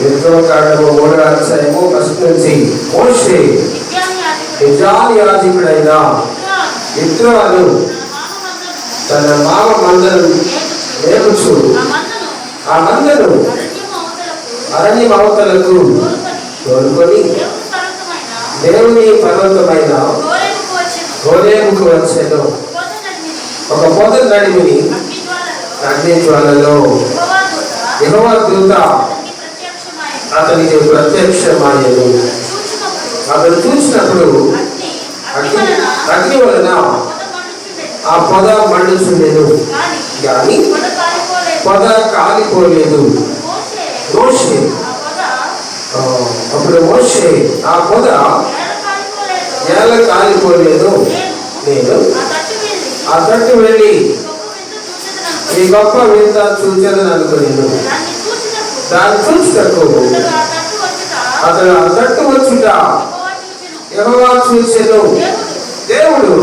నిర్గమకాండము 3వ అధ్యాయము 1 నుంచి మోషే మిద్యాను యాజకుడైన యిత్రోను తన మామ మందను మేపుచు ఆ మందను అరణ్యం అవతలకు తోలుకొని దేవుని పర్వతమైన హోరేబుకు వచ్చెను. ఒక పొద నడిమిని అగ్ని జ్వాలలో యెహోవా దూత అతనికి ప్రత్యక్షమాయెను. అతను చూసినప్పుడు అగ్ని వలన ఆ పొద మండుచుండెను, కానీ పొద కాలిపోలేదు. అప్పుడు మోషే ఆ పొద ఎలా కాలిపోలేదు, నేను ఆ తట్టు వెళ్ళి ఈ గొప్ప వింత చూచెదను అనుకునేను. దాన్ని చూచుటకు అతడు ఆ తట్టు వచ్చుట యెహోవా చూచెను. దేవుడు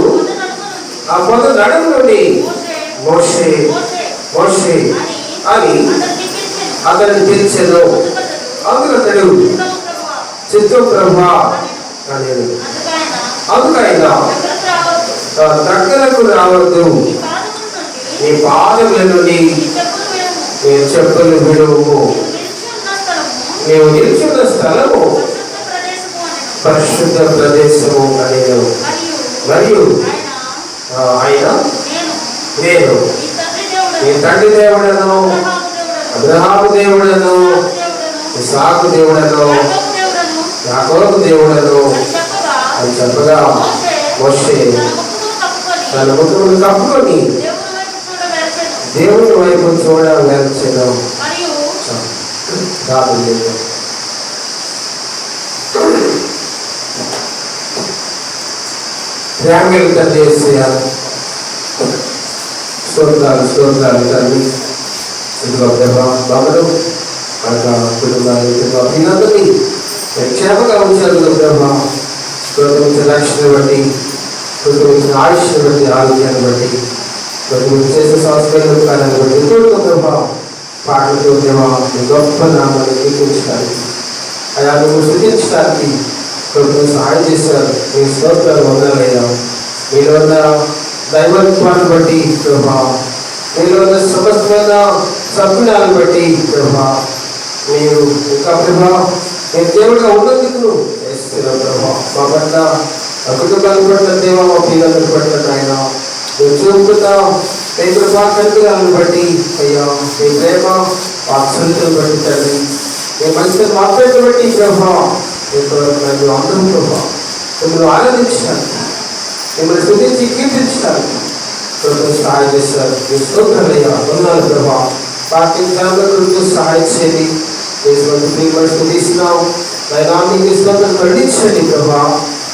ఆ పొద నడుము నుండి మోషే మోషే అని అతన్ని పిలిచెను. అందుకు అతడు చిత్తం ప్రభువా అనేను. అందుకైనా దగ్గరకు రావద్దు, నీ పాదముల నుండి నీ చెప్పులు విడువు, నీవు నిల్చున్న స్థలము పరిశుద్ధ ప్రదేశము అనేను. మరియు ఆయన నేను నీ తండ్రి దేవుడను, అబ్రహాము దేవుడను, ఇస్సాకు దేవుడను, యాకోబు దేవుడను అని చెప్పగా మోషే తన ముఖమును కప్పుకొని దేవుని వైపు చూడవలచెను. ప్రేమగల తండ్రి యేసయ్యా, స్తోత్రాలు స్తోత్రాలు తండ్రి. ఇదిగో బాబులు కుటుంబాలు పిల్లలని క్షేమంగా ఉంచారు ప్రభా. ప్రతి రక్షణ బట్టి, ప్రతి ఆయుష్ని బట్టి, ఆరోగ్యాన్ని బట్టి, ప్రతి చేసే సంస్కరణ కాలాన్ని బట్టి ఎంతో ప్రభా పాటలతో దేవా గొప్ప నామాన్ని కీర్తించడానికి, అయా నువ్వు స్థుతించడానికి ప్రభుత్వం సహాయం చేశారు. మీ స్తోత్రాలు వందలయ్యా. మీలో ఉన్న దైవత్వాన్ని బట్టి ప్రభా, మీలో ఉన్న సమస్తమైన సభ్యులను బట్టి ప్రభా, మీరు ఇంకా ప్రభా నేను దేవుడిగా ఉన్నందుకు చేస్తున్నాం ప్రభా. మా పట్ల కుటుంబాన్ని పట్ల దేవ, మా పిల్లలను పట్ల ఆయన నువ్వు చూపుతా మీ కృపా కనికరాలను బట్టి అయ్యా, మీ ప్రేమ వాత్సల్యతను బట్టి తండ్రి, మీ మంచి మాత్రమే బట్టి ప్రభా నన్ను అందరూ ప్రభా మిమ్మల్ని ఆనందించడానికి, మిమ్మల్ని స్తుతించి కీర్తించడానికి ప్రభుత్వం సహాయం చేస్తారు. మీ స్తోత్రాలయ్యా వందనాలు ప్రభా. పాటించాలకు సహాయం చేయండి. స్థుతిస్తున్నాం అయినా మీకు స్తోత్రం ఖండించండి ప్రభా.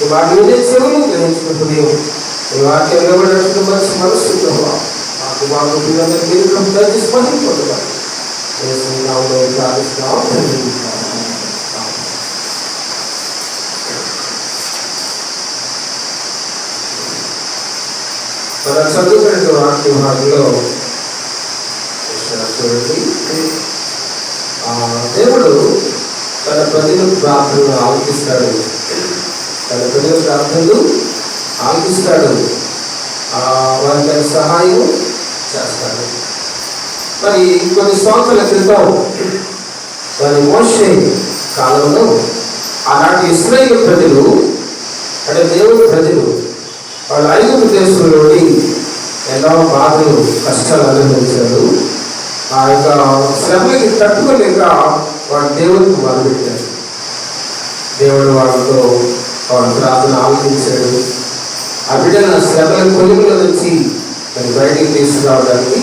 ఈ వాటిని చెవులు గ్రహించుకుంటుంది, ఈ వాక్యం ఎవరైనా మంచి మనసు ప్రభా మాకు పిల్లలందరికీ స్పందించుకుంటున్నాం. మన చదువుకునే వాక్య భాగంలో చూడండి, దేవుడు తన ప్రజల ప్రార్థనలు ఆలకిస్తాడు. తన ప్రజల ప్రార్థనలు ఆలకిస్తాడు, వారికి సహాయం చేస్తాడు. మరి కొన్ని సంవత్సరాల క్రితం దాని మోషే కాలంలో ఆనాటి ఇశ్రాయేలు ప్రజలు అంటే దేవుని ప్రజలు వాళ్ళు ఐగుప్తు దేశంలోని ఎన్నో బాధలు కష్టాలు అనుభవించారు. ఆ యొక్క శ్రమలకి తట్టుకోలేక వాడు దేవుడికి మొదలుపెట్టారు. దేవుడు వాళ్ళతో వాడు ప్రార్థన ఆలోచించాడు. ఆ బిడ్డల శ్రమల కొలుగుల నుంచి మరి బయటికి తీసుకురావడానికి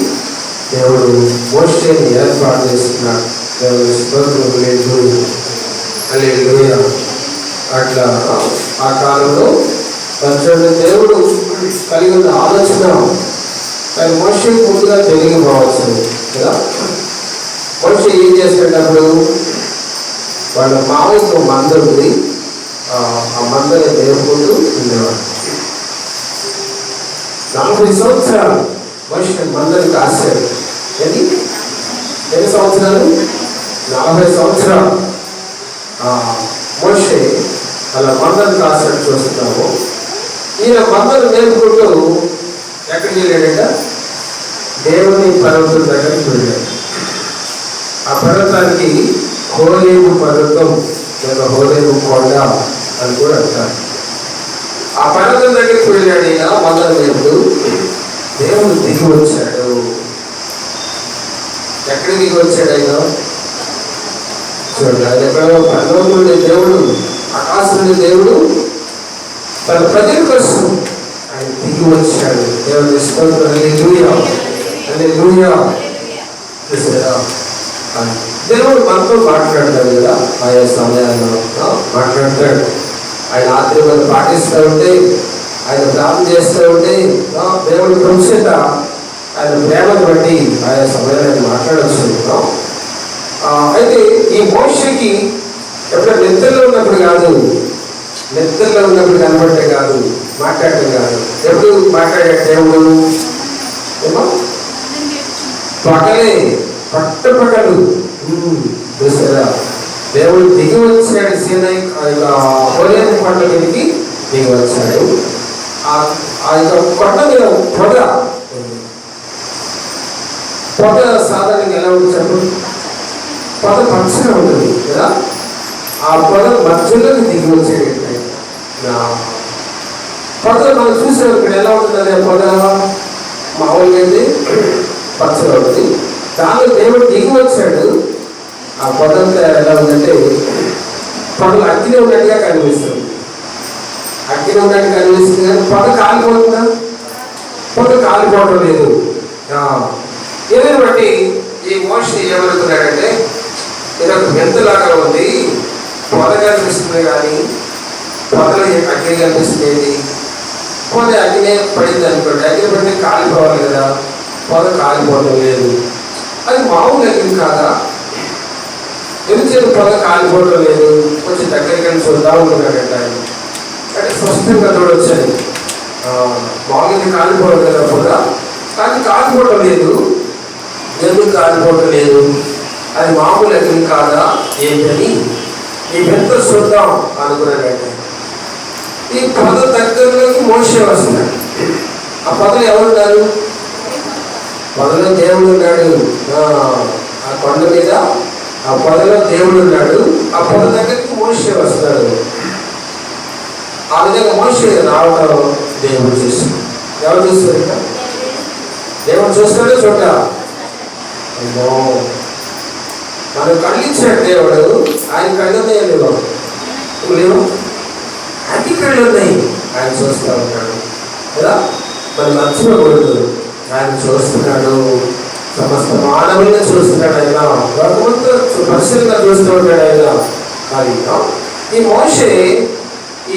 దేవుడు మోషేని ఏర్పాటు చేస్తున్నాడు. దేవుడు స్తోత్రం హల్లెలూయా. అట్లా ఆ కాలంలో పంచండి దేవుడు కలిగి ఉన్న ఆలోచన కానీ మోషే పూర్తిగా తెలియకపోవచ్చింది కదా. మోషే ఏం చేసేటప్పుడు వాళ్ళ మామయ్యకు మంద ఉంది, ఆ మందని దేవుకుంటూ ఉండేవాడు. 40 సంవత్సరాలు మోషే మందని కాశాడు. ఎన్ని సంవత్సరాలు? 40 సంవత్సరాలు మోషే అలా మందను కాసినట్టు చూస్తున్నాము. ఈయన మందను మేపుకుంటూ ఎక్కడికి వెళ్ళాడట? దేవుని పర్వతం దగ్గరికి వెళ్ళాడు. ఆ పర్వతానికి హోరేబు పర్వతం లేదా హోరేబు కొండ అని కూడా అంటారు. ఆ పర్వతం దగ్గరికి వెళ్ళాడు. ఈయన మందను మేపుతూ దేవుడు దిగి వచ్చాడు. ఎక్కడికి దిగి వచ్చాడు ఆయన? చూడండి, ఆయన ఎక్కడో పరలోకం నుండి దేవుడు, ఆకాశం నుండి దేవుడు తన ప్రజల కోసం ఆయన దిగి వచ్చాడు. దేవుని స్తోత్రం. హల్లెలూయా, హల్లెలూయా. దేవుడు మనతో మాట్లాడతాడు కదా, ఆయా సమయాల్లో మాట్లాడతాడు. ఆయన ఆత్మీయత పాటిస్తూ ఉంటే, ఆయన ప్రార్థన చేస్తూ ఉంటే దేవుడి కృషిత ఆయన ప్రేమను బట్టి ఆయా సమయాన్ని మాట్లాడవచ్చు. అయితే ఈ మోషకి ఎప్పుడైనా నిద్రలో ఉన్నప్పుడు కాదు, నిద్రలో ఉన్నప్పుడు కనబడితే కాదు, మాట్లాడటం కాదు. ఎప్పుడు మాట్లాడే దేవుడు ఏమో పగలే, పట్టపగలు చూసారా? దేవుడు దిగి వచ్చాడు. సీనాయి హోరేబు కొండ మీదకి దిగి వచ్చాడు. ఆ యొక్క కొండ మీద పొగ సాధారణంగా ఎలా ఉంటుంది చెప్పండి? పొగ పచ్చగా ఉంటుంది కదా. ఆ పొగ మధ్యలోకి దిగి వచ్చేది పొగ మనం చూసాం. ఇక్కడ ఎలా ఉంటుంది? ఆ పొగ మామూలుగా అయితే పచ్చగా ఉంటుంది. దానిలో దేవుడు దిగి వచ్చాడు. ఆ పొగ ఎలా ఉందంటే పొగ అగ్ని ఉన్నట్టుగా కనిపిస్తుంది. అగ్ని ఉన్నట్టు కనిపిస్తుంది కానీ పొగ కాలిపోతుందా? పొగ కాలిపోవడం లేదు. దీనిని బట్టి ఈ మోషే ఏమనుకున్నాడంటే, ఇదొక వింతలాగా ఉంది, పొగ కనిపిస్తుంది కానీ పొగలో అగ్ని కనిపిస్తుంది. పొగ అగ్ని పడింది అనుకోండి, అగ్ని పడితే కాలిపోవాలి కదా, పొగ కాలిపోవడం లేదు. అది మామూలు అగ్ని కాదా? ఎందుకు పొగ కాలిపోవడం లేదు? కొంచెం దగ్గరికి వెళ్ళి చూద్దాం అనుకున్నాడంట ఆయన. అంటే స్పష్టంగా చూడొచ్చని. మామూలుగా కాలిపోవడం కదా పొగ, కానీ కాలిపోవడం లేదు. ఎందుకు కాలిపోవడం లేదు? అది మామూలు అగ్ని కాదా ఏంటని ఈ వింత చూద్దాం అనుకున్నాడంటే, ఈ పొద దగ్గరలోకి మోషే వస్తున్నాడు. ఆ పొదలు ఎవరున్నారు? పొదలో దేవుడు ఉన్నాడు. ఆ కొండ మీద ఆ పొదలో దేవుడు ఉన్నాడు. ఆ పొద దగ్గరికి మోషే వస్తాడు. ఆ విధంగా మోషే రావడం దేవుడు చూస్తాడు. ఎవరు చూస్తారు? ఇంకా దేవుడు చూస్తాడే చూడ. మనం కళ్ళు ఇచ్చాడు దేవుడు. ఆయన కళ్ళు ఉన్నాయా? లేవు. అన్ని కళ్ళు ఉన్నాయి. ఆయన చూస్తూ ఉంటాడు కదా. మనం మర్చిపోకూడదు. ఆయన చూస్తున్నాడు. సమస్త మానవుల్ని చూస్తున్నాడు. ఆయన లోకమంతా పరిశీలన చూస్తూ ఉంటాడు ఆయన. అది ఈ మోషే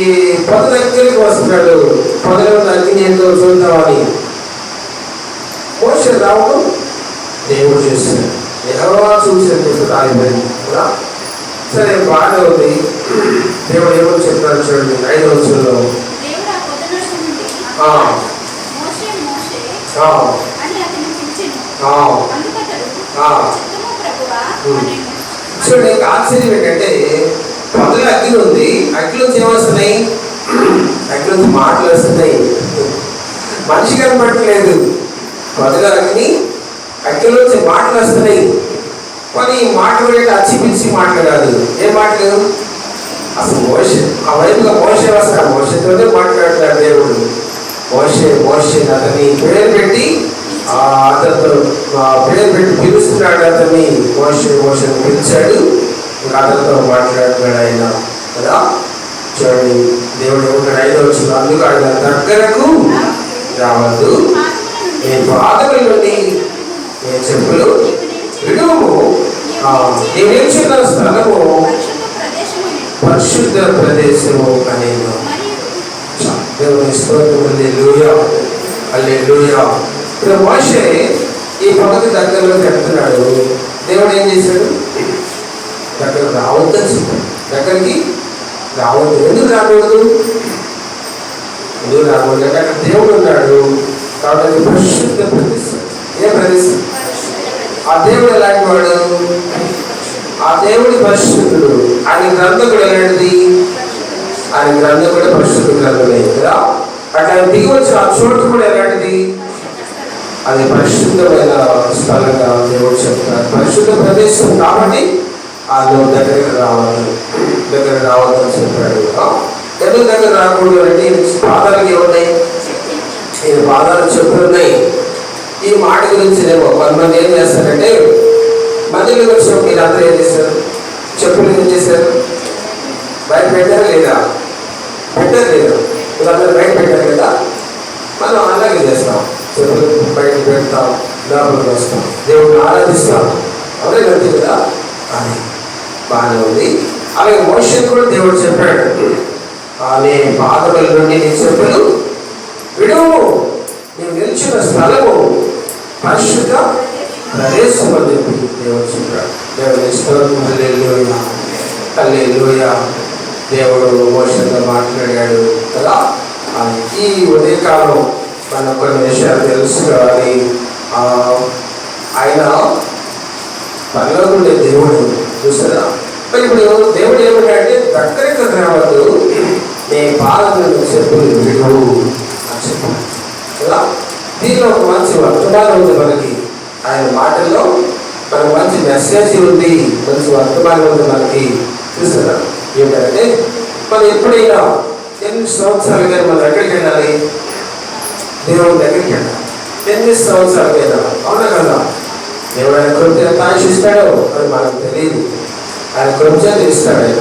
ఈ పొద దగ్గరికి వస్తున్నాడు. పొదలో అగ్ని ఏంటో చూద్దామని మోషే రావడం దేవుడు చూస్తున్నాడు. యెహోవా చూసాడు చెప్పి ఆగిపోయింది కదా. సరే, బాగా ఉంది. దేవుడు ఏమో చెప్తారు చూడండి 5వ వచనంలో. చూడండి, ఆశ్చర్యం ఏంటంటే పొదలో అగ్ని ఉంది. అగ్ని నుంచి ఏమొస్తున్నాయి? అగ్ని నుంచి మాటలు వస్తున్నాయి. మనిషి కనపడట్లేదు. పొదలో అగ్ని, అగ్ని నుంచి మాటలు వస్తున్నాయి. కానీ ఈ మాటలు ఏంటి? అచ్చిపిచ్చి మాటలు కాదు. ఏం మాటలు? అసలు మోషే ఆ వైపుగా మోషే వస్తాడు. మోషేతోనే మాట్లాడుతున్నాడు దేవుడు. మోషే అతని పేరు పెట్టి అతనితో పేరు పెట్టి పిలుస్తున్నాడు. అతన్ని మోషేని పిలిచాడు. ఇంకా అతనితో మాట్లాడుతున్నాడు ఆయన కదా. చూడండి, దేవుడు ఏమంటాడు 5వ వచనంలో, అందుకు ఆయన దగ్గరకు రావద్దు, నీ పాదముల నుండి నీ చెప్పులు విడుము, నీ నిలిచిన స్థలము పరిశుద్ధ ప్రదేశము అనేను. దేవుని స్తోత్రం. హల్లెలూయా, హల్లెలూయా. ఇప్పుడు మోషే ఈ పొగకి దగ్గరలోకి వెళ్తున్నాడు. దేవుడు ఏం చేశాడు? దగ్గర రావద్దని చెప్పాడు. దగ్గరికి రావద్దు. ఎందుకు రాకూడదు? ఎందుకు రాకూడదు అంటే అక్కడ దేవుడు ఉన్నాడు కాబట్టి పరిశుద్ధ ప్రదేశం. ఏ ప్రదేశం? ఆ దేవుడు ఎలాంటి వాడు? ఆ దేవుడి పరిశుద్ధుడు. ఆయన గ్రంథకుడు ఎలాంటిది? ఆయన గ్రంథం కూడా పరిశుద్ధ గ్రంథమే కదా. అట్లా దిగి వచ్చిన ఆ చోటు కూడా ఎలాంటిది? అది పరిశుద్ధమైన స్థలంగా దేవుడు చెప్తారు. పరిశుద్ధ ప్రదేశం కాబట్టి వాళ్ళు దగ్గరికి రావద్దని చెప్పాడు. ఎందుకు దగ్గర రాకూడదు అంటే పాదాలకి ఏమున్నాయి? ఈయన పాదాలు చెప్పులు ఉన్నాయి. ఈ మాట గురించి కొంతమంది ఏం చేస్తారంటే, మందిలోకి వచ్చిన మీరందరూ ఏం చేశారు? చెప్పులు ఏం చేశారు? బయట పెట్టారు లేదా? పెట్టారు లేదా? వీళ్ళందరూ బయట పెట్టారు కదా. మనం అలాగే చేస్తాం. చెప్పులు బయట పెడతాం, లోపలికి వస్తాం, దేవుడిని ఆరాధిస్తాం. అవే అంతే కదా. అది బాగానే ఉంది. అలాగే మోషేకి కూడా దేవుడు చెప్పాడు, నీ పాదముల నుండి నీ చెప్పులు విడువు, నీవు నిలిచిన స్థలము పరిశుద్ధ ప్రదేశం అని చెప్పి దేవుడు చెప్పాడు. దేవుని స్తోత్రం. హల్లెలూయా, హల్లెలూయా. దేవుడు మోషేతో మాట్లాడాడు కదా. ఈ ఉదయకాలం మనం కొన్ని విషయాలు తెలుసుకోవాలి. ఆయన పరలోకుండే దేవుడు చూసారా. మరి ఇప్పుడు దేవుడు ఏమంటే దగ్గరికి రావద్దు, నీ పాదములను చెప్పులు విడువు అని చెప్పాడు కదా. దీనిలో ఒక మంచి వర్తమానం ఉంది మనకి. ఆయన మాటల్లో మనకు మంచి మెసేజ్ ఉంది, మంచి వర్తమానం ఉంది మనకి. చూసారా ఏంటంటే, మనం ఎప్పుడైనా ఎన్ని సంవత్సరాలు కానీ మనం ఎక్కడికి వెళ్ళాలి? దేవుని దగ్గరికి వెళ్ళాలి. ఎన్ని సంవత్సరాలకైనా, అవునా కదా. దేవుడు ఆయన కృప ఆశిస్తాడో అది మనకు తెలియదు. ఆయన కృప ఇస్తాడు. ఆయన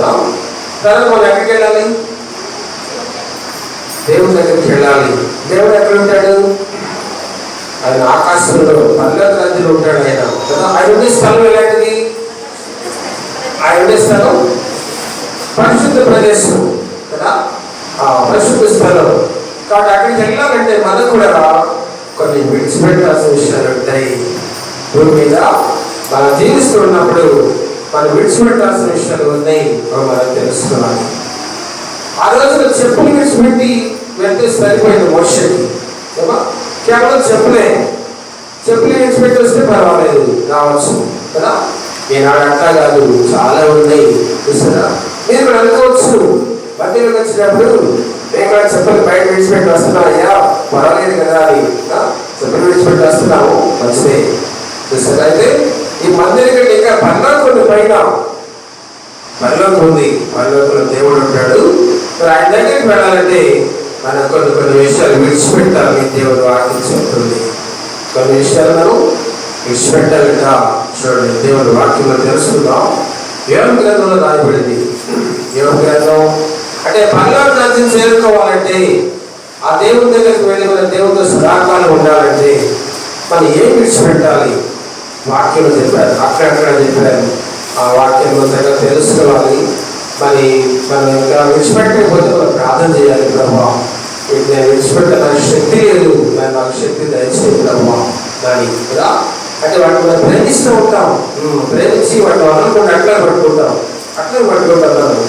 తర్వాత మనం ఎక్కడికి వెళ్ళాలి? దేవుని దగ్గరికి వెళ్ళాలి. దేవుడు ఎక్కడ ఉంటాడు? ఆయన ఆకాశంలో పర్లోక రాజ్యంలో ఉంటాడు ఆయన కదా. ఆయన ఉండే స్థలం ఎలాంటిది? ఆయన ఉండే స్థలం పరిశుద్ధ ప్రదేశం కదా, పరిశుద్ధ స్థలం. కాబట్టి అక్కడికి వెళ్ళాలంటే మనకు కూడా కొన్ని విడిచిపెట్టాల్సిన విషయాలు ఉంటాయి. భూమి మీద మనం జీవిస్తూ ఉన్నప్పుడు మనం విడిచిపెట్టాల్సిన విషయాలు ఉన్నాయి, మనం తెలుసుకోవాలి. ఆ రోజున చెప్పులు విడిచిపెట్టి వెళ్తే సరిపోయింది మోషేకి. కేవలం చెప్పులు విడిచిపెట్టి వస్తే పర్వాలేదు, రావచ్చు కదా. ఈనాడు అట్లా కాదు, చాలా ఉన్నాయి. చూసారా, మీరు కూడా అనుకోవచ్చు, మధ్యలోకి వచ్చినప్పుడు మేము కూడా చెప్పులు బయట విడిచిపెట్టి వస్తున్నాం, అయ్యా పర్వాలేదు కదా అని. చెప్పులు విడిచిపెట్టి వస్తున్నాము, మంచిదే. చూసారా, అయితే ఈ మందిరం కంటే ఇంకా పరలోకం పైన పరలోకం ఉంది. పరలోకంలో దేవుడు ఉంటాడు. మరి ఆయన దగ్గరికి వెళ్ళాలంటే మనం కొన్ని విషయాలు విడిచిపెట్టాలి. దేవుడు వాక్యం చెప్తుంది. కొన్ని విషయాలు మనం విడిచిపెట్టాలిట. చూడండి, దేవుడు వాక్యంలో తెలుసుకుందాం. యోబు గ్రంథంలో రాయబడింది. యోబు గ్రంథం అంటే పరలోక రాజ్యం చేరుకోవాలంటే, ఆ దేవుని దగ్గరికి వెళ్ళి మన దేవుడితో సదాకాలం ఉండాలంటే మనం ఏం విడిచిపెట్టాలి? వాక్యంలో చెప్పారు, అక్కడక్కడ చెప్పారు. ఆ వాక్యంలో దగ్గర తెలుసుకోవాలి. మరి మనం ఇంకా విడిచిపెట్టకపోతే మనం ప్రార్థన చేయాలి. ప్రభావ, నేను విడిచిపెట్టే నాకు శక్తి లేదు, నాకు శక్తి దయచేది ప్రభావ దాని కదా. అంటే వాటిని మనం ప్రేమిస్తూ ఉంటాం, ప్రేమించి వాటిని వదలకుండా అట్లా పట్టుకుంటాం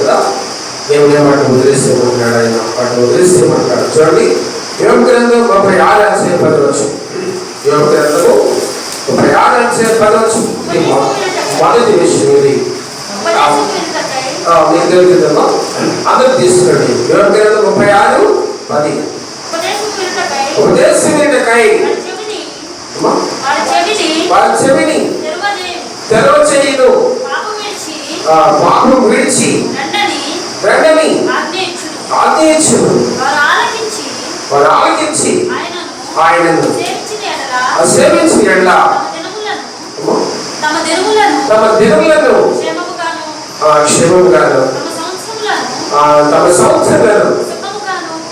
కదా. దేవుడు వాటిని వదిలేసేమంటాడు. ఆయన వాటిని వదిలేసేమంటాడు. చూడండి, యోబు గ్రంథం 36 యోబు గ్రంథము 36 మొదటి విషయం ఇది. మీకు తెలియదమ్మా, అందరూ తీసుకోండి. యోబు గ్రంథం 36:10. ఉపదేశం వినకై వారి చెవిని తెరవ చేయును, పాపం విడిచి రండని ఆజ్ఞయించును. వారు ఆలకించి ఆయనను సేవించి ఎడల తమ దినములను క్షేమముగాను తమ సంవత్సరాలను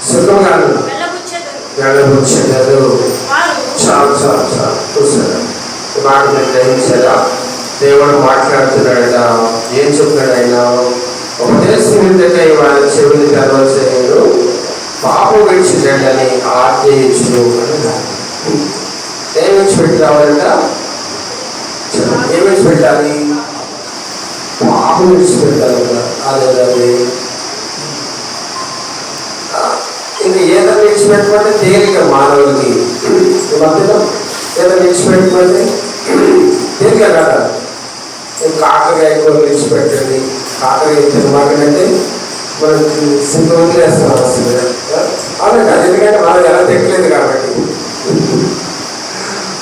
సుఖముగాను వెళ్ళబుచ్చెదరు. చాలు చూసారా, మాట మీరు గ్రహించారా? దేవుడు మాట్లాడుతున్నాడట. ఏం చెప్తున్నాడు ఆయన? ఉపదేశం విందకై వారి చెవిని తెరవచేయును, పాపం విడిచిరండని ఆజ్ఞయించును అన్నారు. ఏం విడిచిపెట్టి రావాలంట? ఏం విడిచిపెట్టాలి? పాపం విడిచిపెట్టాలి కదా. అదే ఇంకా ఏదైనా విడిచిపెట్టమంటే తేలిక మానవులకి. ఈ మధ్యలో ఏదైనా విడిచిపెట్టమంటే తేలిక కదా. కాకరకాయ కూర విడిచిపెట్టండి. కాకరకాయ తినమాకంటే మనకి సింపుల్ వదిలేస్తాం వస్తుంది. అవునండి, అది ఎందుకంటే మనం ఎలా తిట్టలేదు కాబట్టి.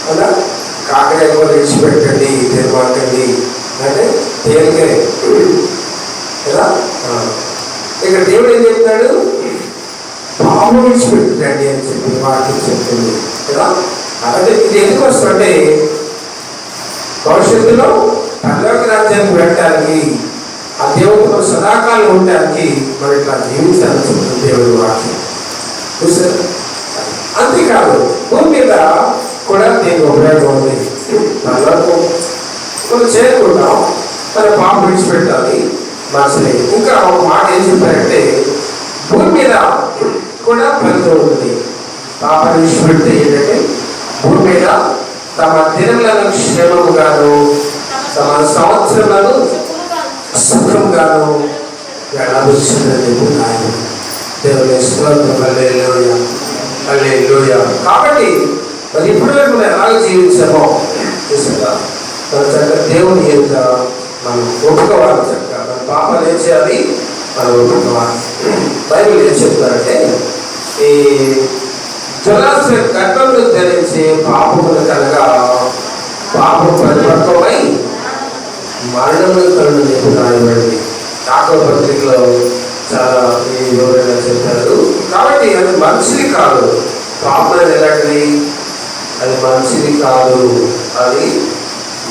అవునా, కాకరకాయ కూర విడిచిపెట్టండి, తినమాకండి అంటే తేలికే కదా. ఇక్కడ దేవుడు ఏం చెప్తాడు? పాము విడిచిపెట్టండి అని చెప్పి వాక్యం చెప్తుంది కదా. అలాగే ఇది ఎందుకు వస్తుందంటే భవిష్యత్తులో పరలోక రాజ్యానికి వెళ్ళడానికి, ఆ దేవుడితో సదాకాలం ఉండడానికి మనం ఇట్లా జీవించాలని చెప్తుంది దేవుడి వాక్యం. చూసారు? అంతేకాదు భూమి మీద కూడా దీనికి ఉపయోగం ఉంది. పరలోకం మనం చేరుకుంటాం, మన పాపం విడిచిపెట్టాలి మనసుని. ఇంకా ఒక మాట ఏం చెప్పారంటే భూమి మీద కూడా ఫలితం ఉంటుంది. పాపాన్ని విడిచిపెడితే ఏంటంటే భూమి మీద తమ దినములను క్షేమముగాను, తమ సంవత్సరాలను సుఖంగాను వెళ్ళవచ్చునని ఆయన దేవుని స్తోత్రం. హల్లెలూయా, హల్లెలూయా. కాబట్టి మరి ఇప్పటి వరకు మనం ఎలాగ జీవించామో చూసారా, మన చక్కగా దేవుని యొక్క మనం ఒప్పుకోవాలి. చక్కగా మన పాపాలు ఏం చేయాలి? మనం ఒప్పుకోవాలి. బైబిల్ ఏం చెప్తారంటే ఈ జలాశయ గర్భమును ధరించి పాపమును కనుక పాపం పరిపక్వమై మరణమును కలుగు రాయబడింది. యాకోబు పత్రికలో చాలా ఈ వివరంగా చెప్పారు. కాబట్టి అది మంచిది కాదు. పాపం ఎలాంటిది? అది మంచిది కాదు. అది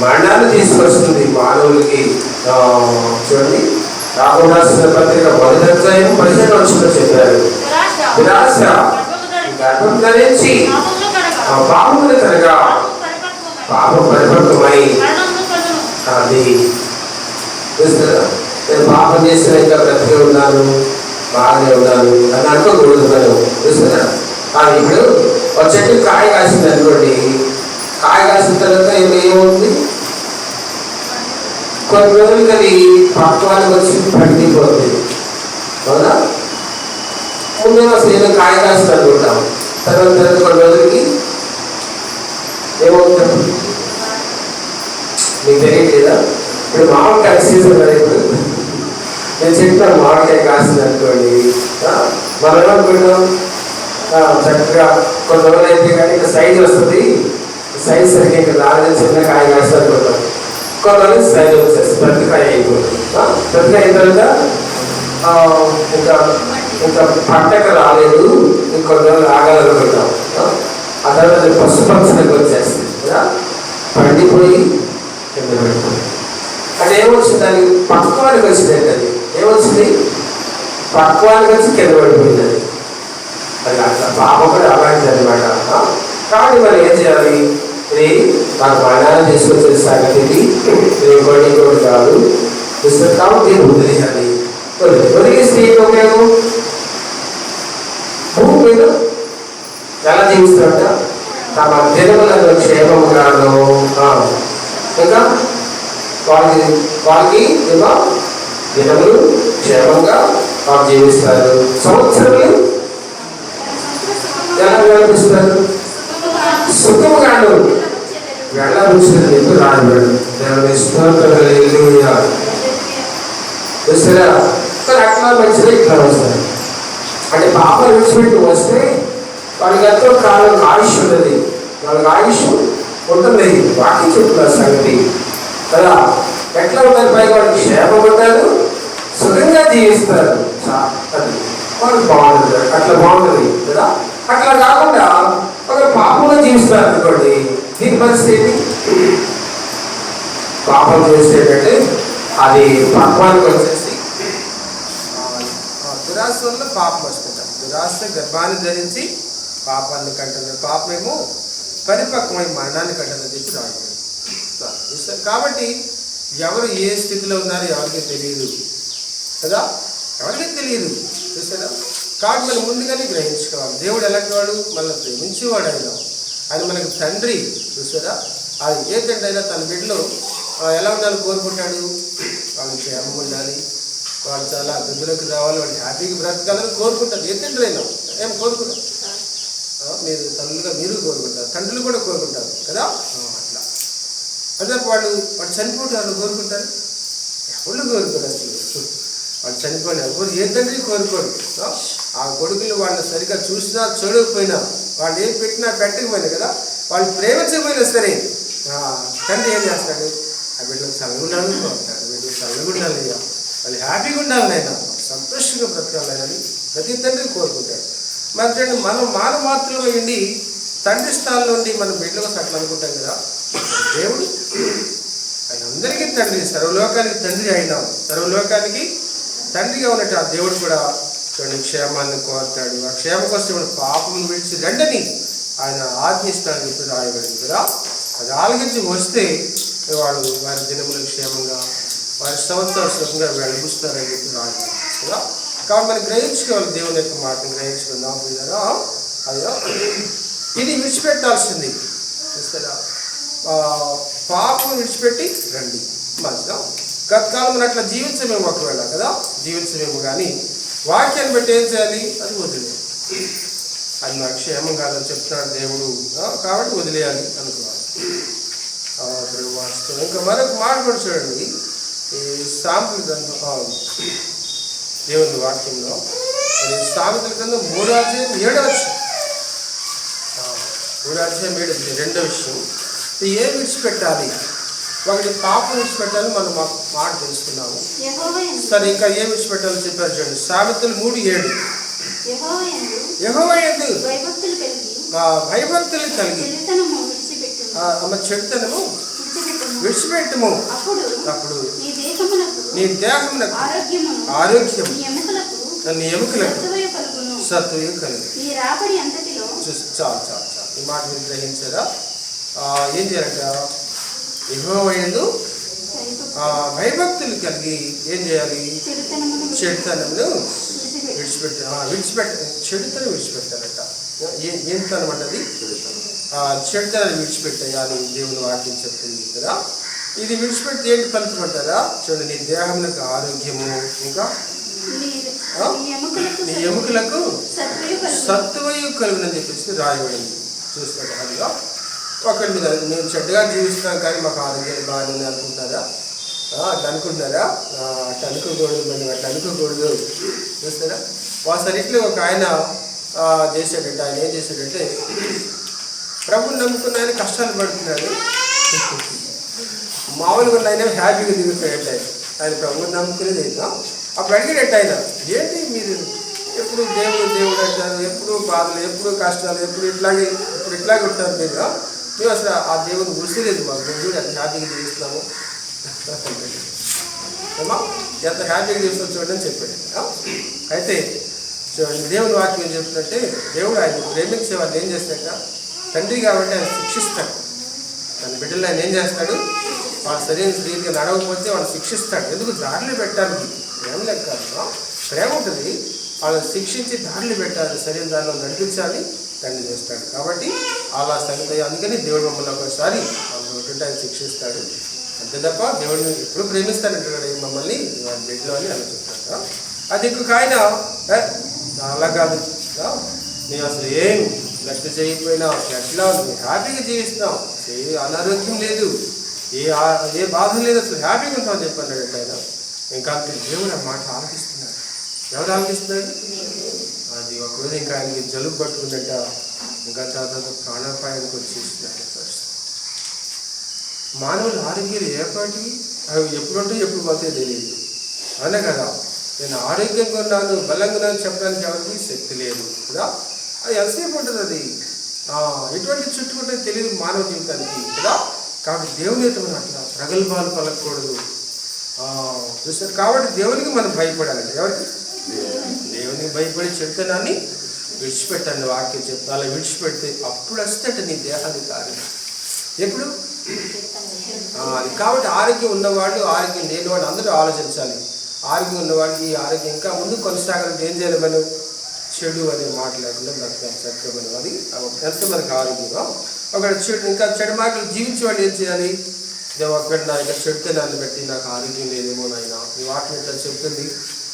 మరణాన్ని తీసుకొస్తుంది మానవులకి. చూడండి, యాకోబు రాసిన పత్రిక 1వ అధ్యాయం 15వ వచనంలో చెప్పారు, నిరాశ గర్భం ధరించి పాపమును కనుక పాపం పరిపక్వమై అది చూస్తారా. నేను పాపం చేసిన ఇంకా బ్రతికే ఉన్నాను, బాగానే ఉన్నాను అని అనుకోకూడదు మనం. చూస్తారా, కానీ ఇప్పుడు ఒక చెట్టు కాయ కాసింది అనుకోండి, కాయ కాసిన తర్వాత ఏమవుతుంది? కొన్ని రోజులకి అది పక్వానికి వచ్చి పండిపోతుంది. అవునా? ముందు అసలు ఏదో కాయ కాసింది అనుకుంటాం, తర్వాత కొన్ని రోజులకి ఏమవుతుంది మీకు తెలియట్లేదా? ఇప్పుడు మామిడికాయ సీజన్ కదా. ఇప్పుడు నేను చెప్తాను, మామిడికాయ కాసింది అనుకోండి, మనం ఏమనుకుంటాం? చక్కగా కొన్ని రోజులు అయితే కానీ ఇంకా సైజ్ వస్తుంది, సైజ్ సరిగ్గా ఇంకా రాదని చిన్న కాయ కాస్తుంది అనుకుంటాం. కొన్ని రోజులు సైజ్ వచ్చేస్తుంది, ప్రతికాయ అయిపోతుంది. ప్రతికాయ అయిన తర్వాత ఇంకా ఇంకా పంటకు రాలేదు, ఇంకొన్ని రోజులు ఆగాలనుకుంటాం. ఆ తర్వాత పశుపక్షులకు వచ్చేస్తుంది కదా, పండిపోయి కింద పెడుతుంది. అంటే ఏమొచ్చింది? దానికి పక్వానికి వచ్చిందండి. అది ఏమొచ్చింది? పక్వానికి వచ్చి కింద పడిపోయింది. అది అది అట్లా పాపం కూడా అలాంటిది అనమాట. కాబట్టి మనం ఏం చేయాలి? ఇది నాకు మరణాన్ని తీసుకొచ్చే సంగతి, ఇది ఇంకోటి కాదు. కాబట్టి వదిలేయాలి. వదిలేస్తే ఏంటి ఉపయోగం? భూమి మీద ఎలా జీవిస్తారంట? తమ దినములను క్షేమముగాను, ఇంకా వాళ్ళకి ఇంకా దినములు క్షేమంగా వాళ్ళు జీవిస్తారు. సంవత్సరాలు ఎలా వినిపిస్తారు? సుఖముగాను వెళ్ళవచ్చునని చెప్పి రాయబడి దేవుని స్తోత్రం. హల్లెలూయా. చూసారా? కానీ అట్లా మంచిది ఇట్లా వస్తారు. అంటే పాపం విడిచిపెట్టి వస్తే వాళ్ళకి ఎంతో కాలం ఆయుష్ ఉన్నది, వాళ్ళకి ఆయుష్ ఉంటుంది. వాకి చెప్తున్నారు సంగతి కదా. ఎట్లా ఉండాలి? పైగా వాళ్ళకి క్షేమం ఉంటారు, సుఖంగా జీవిస్తారు. అది వాళ్ళకి బాగుంటుంది. అట్లా బాగుంటుంది కదా. అట్లా కాకుండా ఒక పాపంలో జీవిస్తారు అనుకోండి, దీని పరిస్థితి ఏంటి? పాపం చేసేటంటే అది పక్వానికి వచ్చేసి దురాశ వల్ల పాపం వస్తుంటారు. దురాశ గర్భాన్ని ధరించి పాపాన్ని కంటున్నారు. పాపమేమో పరిపక్వమై మరణాన్ని కంటున్నారు చెప్పి రాయబడింది. కాబట్టి ఎవరు ఏ స్థితిలో ఉన్నారో ఎవరికి తెలియదు కదా, ఎవరికి తెలియదు. చూసారా? కాబట్టి మనం ముందుగానే గ్రహించుకోవాలి. దేవుడు ఎలాంటి వాడు? మనల్ని ప్రేమించేవాడు. ఆయన మనకు తండ్రి. చూసారా? అది ఏ తండ్రి అయినా తన బిడ్డలో ఎలా ఉండాలి కోరుకుంటాడు? వాళ్ళకి క్షేమం ఉండాలి, వాళ్ళు చాలా అభివృద్ధిలోకి రావాలి, వాళ్ళు హ్యాపీగా బ్రతకాలని కోరుకుంటారు. ఏ తండ్రి అయినా ఏం కోరుకుంటారు? మీరు తల్లులుగా మీరు కోరుకుంటారు, తండ్రులు కూడా కోరుకుంటారు కదా. అట్లా అదే వాళ్ళు చనిపోతే వాళ్ళు కోరుకుంటారు, ఎవరు కోరుకోరు అసలు. వాళ్ళు చనిపోయిన ఎవరు ఏ తండ్రి కోరుకోరు. ఆ కొడుకులు వాళ్ళని సరిగ్గా చూసినా చూడకపోయినా, వాళ్ళు ఏం పెట్టినా పెట్టకపోయినా కదా, వాళ్ళు ప్రేమించకపోయినా సరే తండ్రి ఏం చేస్తాడు, ఆ బిడ్డలకు చల్లగుండాలి కోరుతాడు. బిడ్డలకు చల్లగుండాలి, వాళ్ళు హ్యాపీగా ఉండాలనైనా, సంతోషంగా బ్రతకాలని ప్రతి తండ్రి కోరుకుంటాడు. మరి మనం మానమాత్రలో ఉండి తండ్రి స్థానంలో ఉండి మనం బిడ్డలకు అట్లా అనుకుంటాం కదా. దేవుడు ఆయన అందరికీ తండ్రి, సర్వలోకానికి తండ్రి అయినాం. సర్వలోకానికి తండ్రిగా ఉన్నట్టు ఆ దేవుడు కూడా చూడండి క్షేమాన్ని కోరుతాడు. ఆ క్షేమం కోసం పాపం విడిచి రండని ఆయన ఆజ్ఞిస్తాడని చెప్పి రాయబడింది కదా. అది ఆలకించి వస్తే వాడు వారి దినములు క్షేమంగా, వారి సంవత్సరాలు సుఖంగా వెలుగుస్తారని చెప్పి రాయబడింది కదా. కాబట్టి మనం గ్రహించుకోవాలి, దేవుని యొక్క మాటను గ్రహించుకుందాం. అయ్యో ఇది విడిచిపెట్టాల్సింది చూస్తారా, పాపం విడిచిపెట్టి రండి. మంచిదా, గతకాలం అట్లా జీవించమేమో ఒకవేళ కదా, జీవించమేమో, కానీ వాక్యాన్ని బట్టి ఏం చేయాలి, అది వదిలేదు. అది నాకు క్షేమం కాదని చెప్తున్నాడు దేవుడు కాబట్టి వదిలేయాలి అనుకోవాలి. ఇంకా మరొక మాట కూడా చూడండి, ఈ సామెతల గ్రంథం దేవుని వాక్యంలో, అది సామెతల గ్రంథం 3:7 రెండో విషయం, ఏం విడిచిపెట్టాలి, ఒకటి పాపం విడిచిపెట్టాలి, మనం మాట తెలుసుకున్నాము. సరే, ఇంకా ఏం విడిచిపెట్టాలో చెప్పారు చూడండి. సామెతలు 3:7 యెహోవా యందు భయభక్తులు కలిగి చెడుతనము విడిచిపెట్టుము, అప్పుడు నీ దేహమునకు ఆరోగ్యం, నీ ఎముకలకు సత్తువ కలుగు. చూసి చాలు చాలు చాలు, ఈ మాట మీరు గ్రహించారా? ఏం చేయాలంట, యెహోవా యందు భయభక్తులు కలిగి ఏం చేయాలి, చెడుతనమును చెడుతనం విడిచిపెట్టారట. ఏం తనం అంటది, చెడుతనాన్ని విడిచిపెట్టాయని దేవుని వాక్యం చెప్తుంది కదా. ఇది విడిచిపెడితే ఏంటి ఫలితం అంటారా? చూడండి, నీ దేహములకు ఆరోగ్యము, ఇంకా నీ ఎముకలకు సత్తువయు కలుగునని చెప్పేసి రాయబడింది. చూస్తాడు అదిగా ఒకరి మీద మేము చెడ్డగా జీవిస్తున్నాం కానీ మాకు ఆరోగ్యాలు బాగానే అనుకుంటారా? అట్లా అనుకుంటారా? అట్లా అనుకోకూడదు, మేము అట్లా అనుకోకూడదు. చూస్తారా, సరే ఇట్లా ఒక ఆయన చేశాడంటే, ఆయన ఏం చేశాడంటే, ప్రభుని నమ్ముకున్న ఆయన కష్టాలు పడుతున్నాడు, మామూలుగా ఉన్న ఆయన హ్యాపీగా దిగుతాడు. ఆయన ప్రభుని నమ్ముకునేది అయినా అప్పుడు అడిగేటట్టు ఆయన, ఏంటి మీరు ఎప్పుడు దేవుడు అంటారు, ఎప్పుడు బాధలు, ఎప్పుడు కష్టాలు, ఎప్పుడు ఇట్లాగే ఉంటారు మీరు, మేము అసలు ఆ దేవుని గుర్తులేదు మాకు, మేము ఎంత హ్యాపీగా జీవిస్తున్నాము, ఎంత హ్యాపీగా జీవిస్తాం చూడండి అని చెప్పాడు. అయితే చూడండి, దేవుని వాక్యం ఏం చెప్తుందంటే, దేవుడు ఆయన ప్రేమించే వాళ్ళు ఏం చేస్తాడ, తండ్రి కాబట్టి ఆయన శిక్షిస్తాడు. తన బిడ్డలు ఆయన ఏం చేస్తాడు, వాళ్ళు సరైన రీతిగా నడవకపోతే వాళ్ళు శిక్షిస్తాడు. ఎందుకు, దారిలో పెట్టడానికి. ప్రేమ లెక్క ప్రేమ ఉంటుంది, వాళ్ళని శిక్షించి దారిలో పెట్టాలి, సరైన దారిలో నడిపించాలి, తండ్రి చేస్తాడు. కాబట్టి అలా సంగతి, అందుకని దేవుడు మమ్మల్ని ఒకసారి ఆయన శిక్షిస్తాడు, అంతే తప్ప దేవుడిని ఎప్పుడు ప్రేమిస్తాడంటాడు మమ్మల్ని బిడ్డలో అని అలా చెప్తాడు. అది ఇంకొక ఆయన అలా కాదు, నేను అసలు ఏం లెక్క చేయకపోయినా ఎట్లా నువ్వు హ్యాపీగా జీవిస్తున్నావు, ఏ అనారోగ్యం లేదు, ఏ బాధ లేదు, అసలు హ్యాపీగా ఉంటావు చెప్పన్నాడు ఆయన. ఇంకా దేవుడు ఆ మాట ఆలకిస్తున్నాడు. ఎవరు ఆలకిస్తున్నాడు? అది ఒకరోజు ఇంకా ఆయనకి జలుబు పట్టుకుందట, ఇంకా తర్వాత ప్రాణాపాయానికి వచ్చేస్తున్నాడు. మానవుల ఆరోగ్యాలు ఏపాటికి అవి ఎప్పుడుంటే ఎప్పుడు పోతే తెలియదు, అవునా కదా. నేను ఆరోగ్యంగా ఉన్నాను, బలంగా ఉన్నాను చెప్పడానికి ఎవరికి శక్తి లేదు కదా. అది ఎంతసేపు ఉంటుంది, అది ఎటువంటి చుట్టుకుంటే తెలియదు మానవ జీవితానికి కదా. కాబట్టి దేవుని మనం అట్లా ప్రగల్భాలు పలకూడదు. చూసారు, కాబట్టి దేవునికి మనం భయపడాలండి. ఎవరికి? దేవునికి భయపడి చెడుతనాన్ని విడిచిపెట్టండి. వాక్యం చెప్తా, అలా విడిచిపెడితే అప్పుడు వస్తేట నీ దేహానికి ఆరోగ్యం. ఎప్పుడు? కాబట్టి ఆరోగ్యం ఉన్నవాళ్ళు, ఆరోగ్యం లేనివాడు అందరూ ఆలోచించాలి. ఆరోగ్యం ఉన్నవాడికి ఈ ఆరోగ్యం ఇంకా ముందు కొనసాగాలంటే ఏం చేయాలి, మనం చెడు అనే మాట్లాడకుండా బ్రతకాలి సత్యమని. అది ఎంత మనకు ఆరోగ్యం. ఒక చెడు, ఇంకా చెడు మాటలు జీవించేవాళ్ళు ఏం చేయాలి, ఒకవేళ నా ఇంకా చెడుతనాన్ని బట్టి నాకు ఆరోగ్యం లేదేమో నాయన, ఈ వాటిని ఇట్లా చెప్తుంది,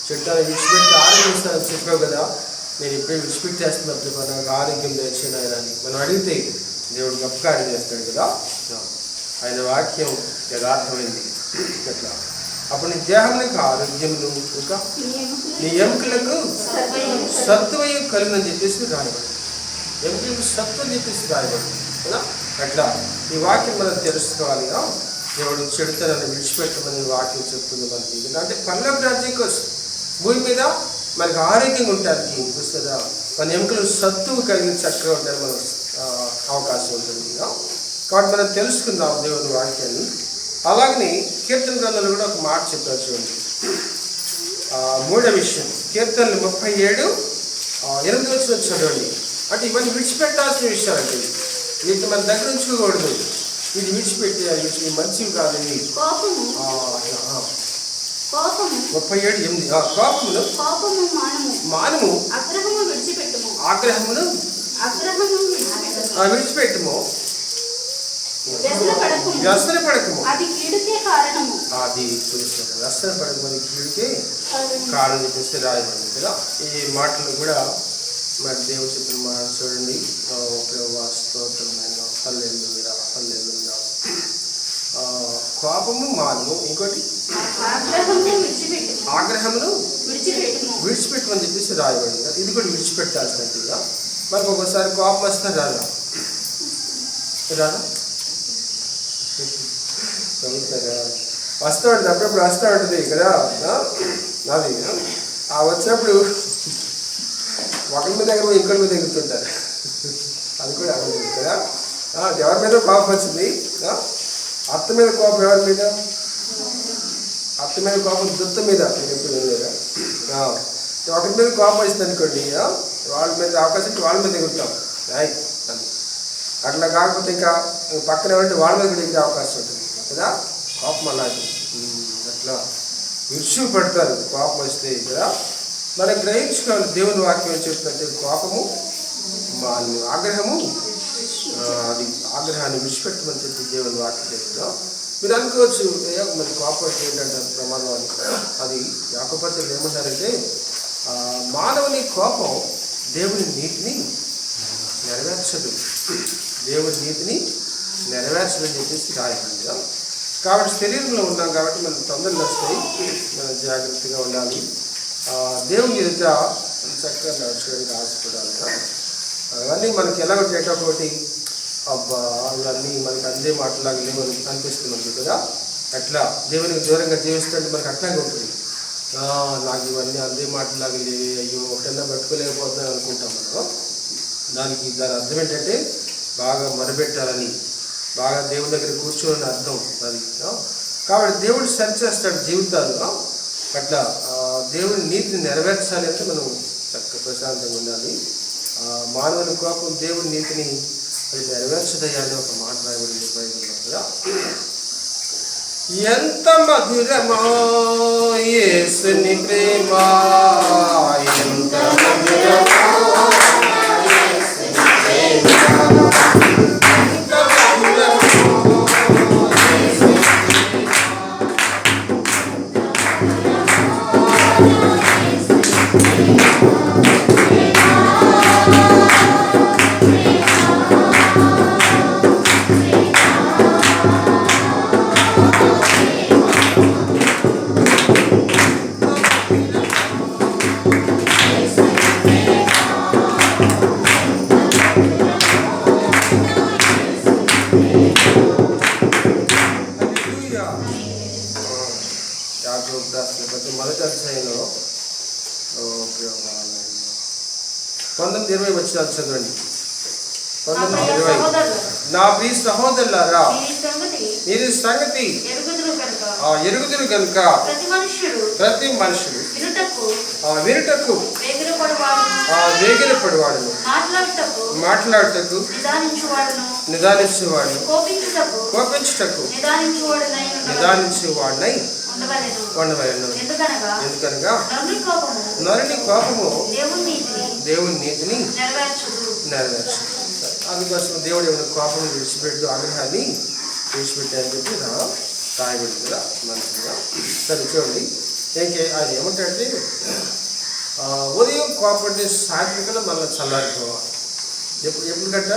చెడుతనాన్ని విడిచిపెట్టి ఆరోగ్యం ఇస్తానని చెప్పావు కదా, నేను ఇప్పుడే విడిచిపెట్టేస్తున్నప్పుడు నాకు ఆరోగ్యం తెచ్చిన ఆయన అని మనం అడిగితే దేవుడు గొప్ప కార్యం చేస్తాడు కదా. ఆయన వాక్యం యథార్థమైంది. ఎట్లా అప్పుడు నీ దేహానికి ఆరోగ్యమును ఇంకా నీ ఎముకలకు సత్వయం కలుగునని చెప్పేసి రాయబడింది. ఎముకలకు సత్వం చెప్పేసి రాయబడింది కదా. అట్లా ఈ వాక్యం మనం తెలుసుకోవాలి. దేవుడు చెడుతనని విడిచిపెట్టమని వాక్యం చెప్తుంది మనకి. ఎందుకంటే పరలోక రాజ్యం కోసం భూమి మీద మనకి ఆరోగ్యంగా ఉండడానికి చూస్తుందా మన ఎముకలు సత్తువు కలిగి చక్కగా ఉండడానికి మనకు అవకాశం ఉంటుంది. కాబట్టి మనం తెలుసుకుందాం దేవుని వాక్యాన్ని. అలాగని కీర్తన గ్రంథంలో కూడా ఒక మాట చెప్పారు చూడండి. మూడో విషయం కీర్తనలు 37:8 చదవండి. అంటే ఇవన్నీ విడిచిపెట్టాల్సిన విషయాలండి. వీటిని మన దగ్గర ఉంచుకోకూడదు. ఇది విడిచిపెట్టి వీటిని మంచివి కాదు. 37:8 కోపమును మానము ఆగ్రహమును విడిచిపెట్టుము వ్యసన పడకము అది చూస్తారు. వ్యసన పడకమని కీడుకే కారణం చెప్పేసి రాయబడింది కదా. ఈ మాటలు కూడా మరి దేవుడు చెప్పిన మాట చూడండి. స్తోత్రమైన హల్లెలూయా హల్లెలూయా. కోపము మానము, ఇంకోటి ఆగ్రహమును విడిచిపెట్టమని చెప్పేసి రాయబడింది కదా. ఇది కూడా విడిచిపెట్టాల్సినట్టుగా. మనకు ఒకసారి కోపం వస్తే రాదా వస్తూ ఉంటుంది, అప్పుడప్పుడు వస్తూ ఉంటుంది కదా. అది వచ్చినప్పుడు ఒకరి మీద దగ్గర ఇంకొకరి మీద ఎగురుతుంటారు. అది కూడా అవ్వదు కదా. ఎవరి మీద కోపం వచ్చింది? అత్త మీద కోపం ఎవరి మీద? అత్త మీద కోపం దుత్త మీద. ఎప్పుడు లేదా ఒకరి మీద కోపం వచ్చింది అనుకోండి, వాళ్ళ మీద అవకాశం వాళ్ళ మీద ఎగురుతాం. అది అట్లా కాకపోతే ఇంకా పక్కన ఎవరంటే వాళ్ళ మీద కూడా ఎగిరే అవకాశం ఉంటుంది కదా. కోపం అలాంటి అట్లా విరుసు పడతారు కోపం వస్తే కదా. మనం గ్రహించుకోవాలి దేవుని వాక్యం చెప్తుంటే కోపము ఆగ్రహము అది ఆగ్రహాన్ని విడిచిపెట్టమని చెప్పి దేవుని వాక్యం చెప్తున్నాం. మీరు అనుకోవచ్చు మరి కోపం ఏంటంటే ప్రమాదం అని. అది యాకోబులు ఏమంటారంటే మానవుని కోపం దేవుని నీతిని నెరవేర్చదు, దేవుని నీతిని నెరవేర్చదని చెప్పేసి రాయబడింది. కాబట్టి శరీరంలో ఉన్నాం కాబట్టి మనకు తొందరలు వస్తాయి. మనం జాగ్రత్తగా ఉండాలి. దేవుని ఎదుట చక్కగా నడుచుకోవడానికి ఆశపడాలి. అవన్నీ మనకి ఎలాగో ఒకటి అబ్బా అవన్నీ మనకి అందే మాటలాగా లేవు అనిపిస్తుంది కదా. అట్లా దేవునికి దూరంగా జీవిస్తుంటే మనకు అట్లాగే ఉంటుంది. నాకు ఇవన్నీ అందే మాటలాగా లేవు, అయ్యో ఒకటన్నా పట్టుకోలేకపోతున్నాను అనుకుంటాం మనం. దాని అర్థం ఏంటంటే బాగా మొరబెట్టాలని, బాగా దేవుని దగ్గర కూర్చోని అర్థం అది. కాబట్టి దేవుడు సరిచేస్తాడు జీవితాలు. అట్లా దేవుని నీతిని నెరవేర్చాలి అంటే మనం చక్కగా ప్రశాంతంగా ఉండాలి. మానవుని కోపం దేవుని నీతిని అది నెరవేర్చదయ్యా అని ఒక మాట రాయబడింది బైబిల్లో కదా. ఎంత మధురమో యేసుని ప్రేమ, ఎంత మధురమో యేసుని ప్రేమ, ఎంత మధురమో యేసుని మొదటి అధ్యాయంలో 19:20 వచ్చినారు చదవండి. 19:20 నా ప్రియ సహోదరులారా మీరు సంగతి ఎరుగుదురు కనుక ప్రతి మనుషుడు వినుటకు వేగిరపడువాడును, మాట్లాడుటకు నిదానించేవాడు, కోపించుటకు నిదానించేవాడినై ఉండవలెను. ఎందుకనగా నరుని కోపము దేవుని నీతిని నెరవేర్చు. అందుకోసం దేవుడు ఏమైనా కోపం విడిచిపెట్టు, ఆగ్రహాన్ని విడిచిపెట్టారని చెప్పి రాయబడింది కదా మంచిగా. సరే చూడండి, ఆయన ఏమంటే ఉదయం కోపం అంటే సాయంత్రం కదా మళ్ళీ చల్లారిపోవాలి. ఎప్పుడు గట్ట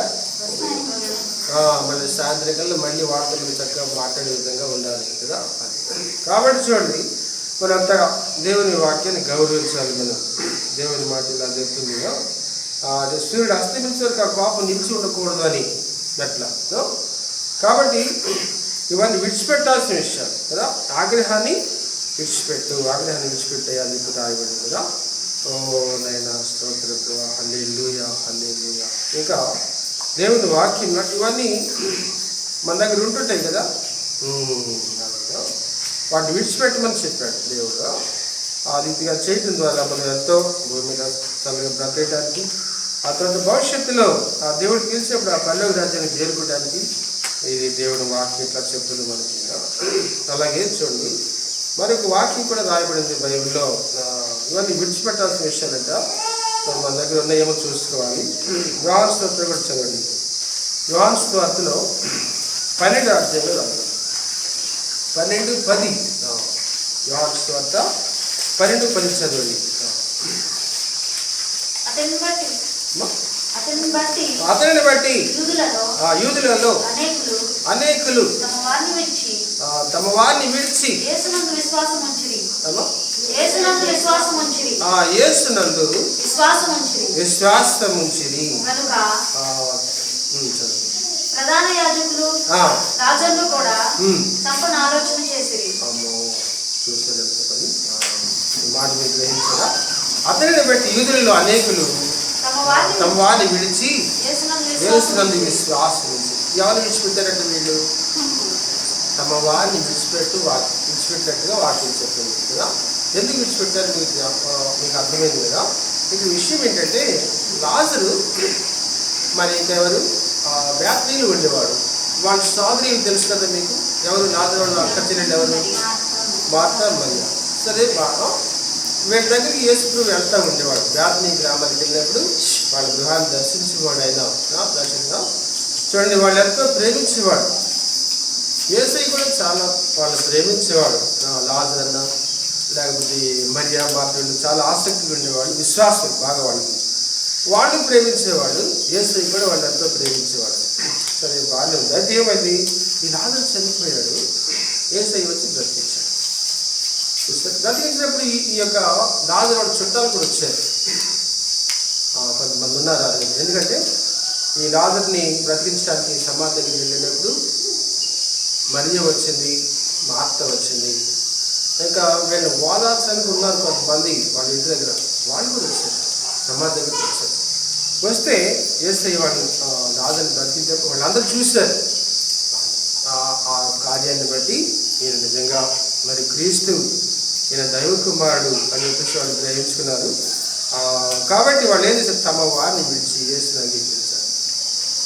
మళ్ళీ సాయంత్రికల్లో మళ్ళీ వార్తలు చక్కగా మాట్లాడే విధంగా ఉండాలి కదా. కాబట్టి చూడండి, మనంతా దేవుని వాక్యాన్ని గౌరవించాలి. మనం దేవుని మాట ఇలా చెప్తుంది, సూర్యుడు అస్తమించే వరకు ఆ కోపం నిలిచి ఉండకూడదు అని ఎట్లా. కాబట్టి ఇవన్నీ విడిచిపెట్టాల్సిన విషయాలు కదా. ఆగ్రహాన్ని విడిచిపెట్టేయాలి ఇప్పుడు రాయబడింది కదా. ఓ నైనా స్తోత్రం, హల్లెలూయా హల్లెలూయా. ఇంకా దేవుని వాక్యం ఇవన్నీ మన దగ్గర ఉంటుంటాయి కదా, వాటిని విడిచిపెట్టమని చెప్పాడు దేవుడు. ఆ రీతిగా చేయడం ద్వారా మనం ఎంతో భూమి మీద చల్లగా బ్రతకడానికి, ఆ తర్వాత భవిష్యత్తులో ఆ దేవుడు పిలిచేప్పుడు ఆ పల్లె రాజ్యాన్ని చేరుకోవడానికి ఇది దేవుడు వాక్యం ఇట్లా చెప్తుంది మనకి. అలాగే చూడండి, మరొక వాక్యం కూడా రాయబడింది బైబిల్లో. ఇవన్నీ విడిచిపెట్టాల్సిన విషయాలంట మన దగ్గర ఉన్నాయేమో చూసుకోవాలి. యోహాను సువార్త కూడా చదవండి. యోహాను సువార్తలో 12వ అధ్యాయంలో రాయాలి, 12:10. యోహాను సువార్త 12:10 చదవండి. అతనిని బట్టి యూదులలో అనేకులు తమ వారిని విడిచి యేసునందు విశ్వాసం ఉంచిరి. ప్రధాన యాజకులు రాజులు కూడా చంపన ఆలోచన చేసిరి. మాట మీరు గ్రహించారా? అతనిని బట్టి యూదులలో అనేకులు తమ వారిని విడిచి యేసునందు విశ్వాసం ఉంచిరి. ఎవరు విడిచిపెట్టారంటే వీళ్ళు తమ వారిని విడిచిపెట్టినట్టుగా వాక్యం చెప్తుంది కదా. ఎందుకు విడిచిపెట్టారు మీకు అర్థమైంది కదా. ఇక్కడ విషయం ఏంటంటే, లాజరు మరి ఇంకెవరు బేత్నీయులు ఉండేవాడు. వాళ్ళ సోదరీలు తెలుసు కదా మీకు. ఎవరు లాజరు వాళ్ళ అక్క చెల్లెళ్ళు ఎవరు? మార్తా, మరియా. సరే, వీళ్ళ దగ్గరికి యేసు ప్రభు వెళ్తూ ఉండేవాడు. బేత్నీ గ్రామానికి వెళ్ళినప్పుడు వాళ్ళ గృహాన్ని దర్శించేవాడు. అయినా దర్శనంగా చూడండి, వాళ్ళు ఎంతో ప్రేమించేవాడు. యేసయ్య కూడా చాలా వాళ్ళు ప్రేమించేవాడు. లాజరు అన్న లేకపోతే మరియా, మార్తలు చాలా ఆసక్తిగా ఉండేవాడు. విశ్వాసం బాగా వాళ్ళు ప్రేమించేవాడు. యేసయ్య కూడా వాళ్ళు ఎంతో ప్రేమించేవాడు. సరే, బాగానే ఉంది. అయితే ఏమైంది, ఈ లాజరు చనిపోయాడు, యేసయ్య వచ్చి బ్రతికించాడు. బ్రతికించినప్పుడు ఈ యొక్క లాజరు వాళ్ళ చుట్టాలు కూడా వచ్చారు. కొంతమంది ఉన్నారు. ఎందుకంటే ఈ లాజరుని బ్రతికించడానికి సమాధి దగ్గరికి వెళ్ళినప్పుడు మరియ వచ్చింది, మార్త వచ్చింది, ఇంకా వీళ్ళు ఓదార్చడానికి ఉన్నారు కొంతమంది వాళ్ళ ఇంటి దగ్గర. వాళ్ళు కూడా వచ్చారు, సమాధి దగ్గరికి వచ్చారు. వస్తే యేసయ్య వాళ్ళు లాజరుని బ్రతికించినప్పుడు వాళ్ళందరూ చూశారు. ఆ కార్యాన్ని బట్టి ఈయన నిజంగా మరి క్రీస్తు, ఈయన దైవ కుమారుడు అని చెప్పేసి వాళ్ళు గ్రహించుకున్నారు. కాబట్టి వాళ్ళు ఏం చేశారు, తమ వారిని విడిచి యేసుని అంగీకరించారు.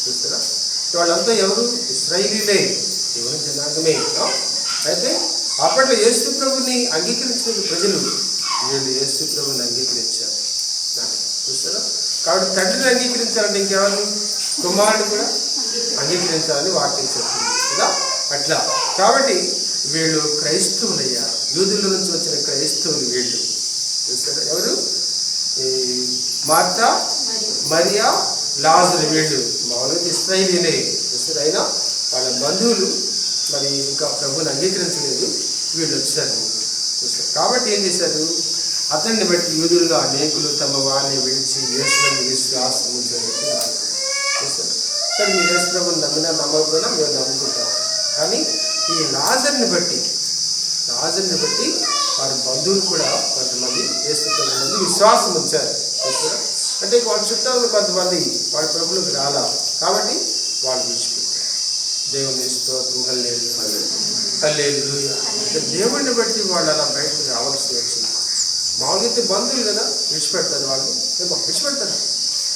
చూస్తారా, వాళ్ళంతా ఎవరు? ఇశ్రాయేలీలే, దేవుని జనాంగమే. అయితే అప్పట్లో యేసు ప్రభుని అంగీకరించిన ప్రజలు వీళ్ళు యేసు ప్రభుని అంగీకరించారు. చూస్తారా, కాబట్టి తండ్రిని అంగీకరించాలంటే ఇంకెవరు? కుమారుడు కూడా అంగీకరించాలని వాక్యం చెప్తుంది కదా. అట్లా కాబట్టి వీళ్ళు క్రైస్తవులయ్యారు. యూదుల నుంచి వచ్చిన క్రైస్తవులు వీళ్ళు. చూస్తారా, ఎవరు? ఈ మార్తా, మరియా, లాజరు వీళ్ళు మామూలుగా ఇశ్రాయేలీలే. చూస్తారు, అయినా వాళ్ళ బంధువులు మరి ఇంకా ప్రభుని అంగీకరించలేదు. వీళ్ళు వచ్చారు. చూస్తారు, కాబట్టి ఏం చేశారు, అతన్ని బట్టి యూదుల్లో అనేకులు తమ వారిని విడిచి యేసునందు విశ్వాసం ఉంచారు. చూస్తారు, కానీ మీరు యేసు ప్రభుని నమ్మినా నమ్మకపోయినా మేము నమ్ముకుంటాం. కానీ ఈ లాజరుని బట్టి వారి బంధువులు కూడా కొంతమంది యేసు ప్రభునందు విశ్వాసం ఉంచారు. చూస్తారా, అంటే వాళ్ళ చుట్టాలు కొంతమంది వాళ్ళ ప్రభులకు రాలా, కాబట్టి వాళ్ళు విడిచిపెట్టారు. దేవుని స్తోత్రం, హల్లెలూయా. దేవుడిని బట్టి వాళ్ళు అలా బయటకు రావాల్సి వచ్చింది. మామూలుగా అయితే బంధువులు కదా, విడిచిపెడతారు. వాళ్ళు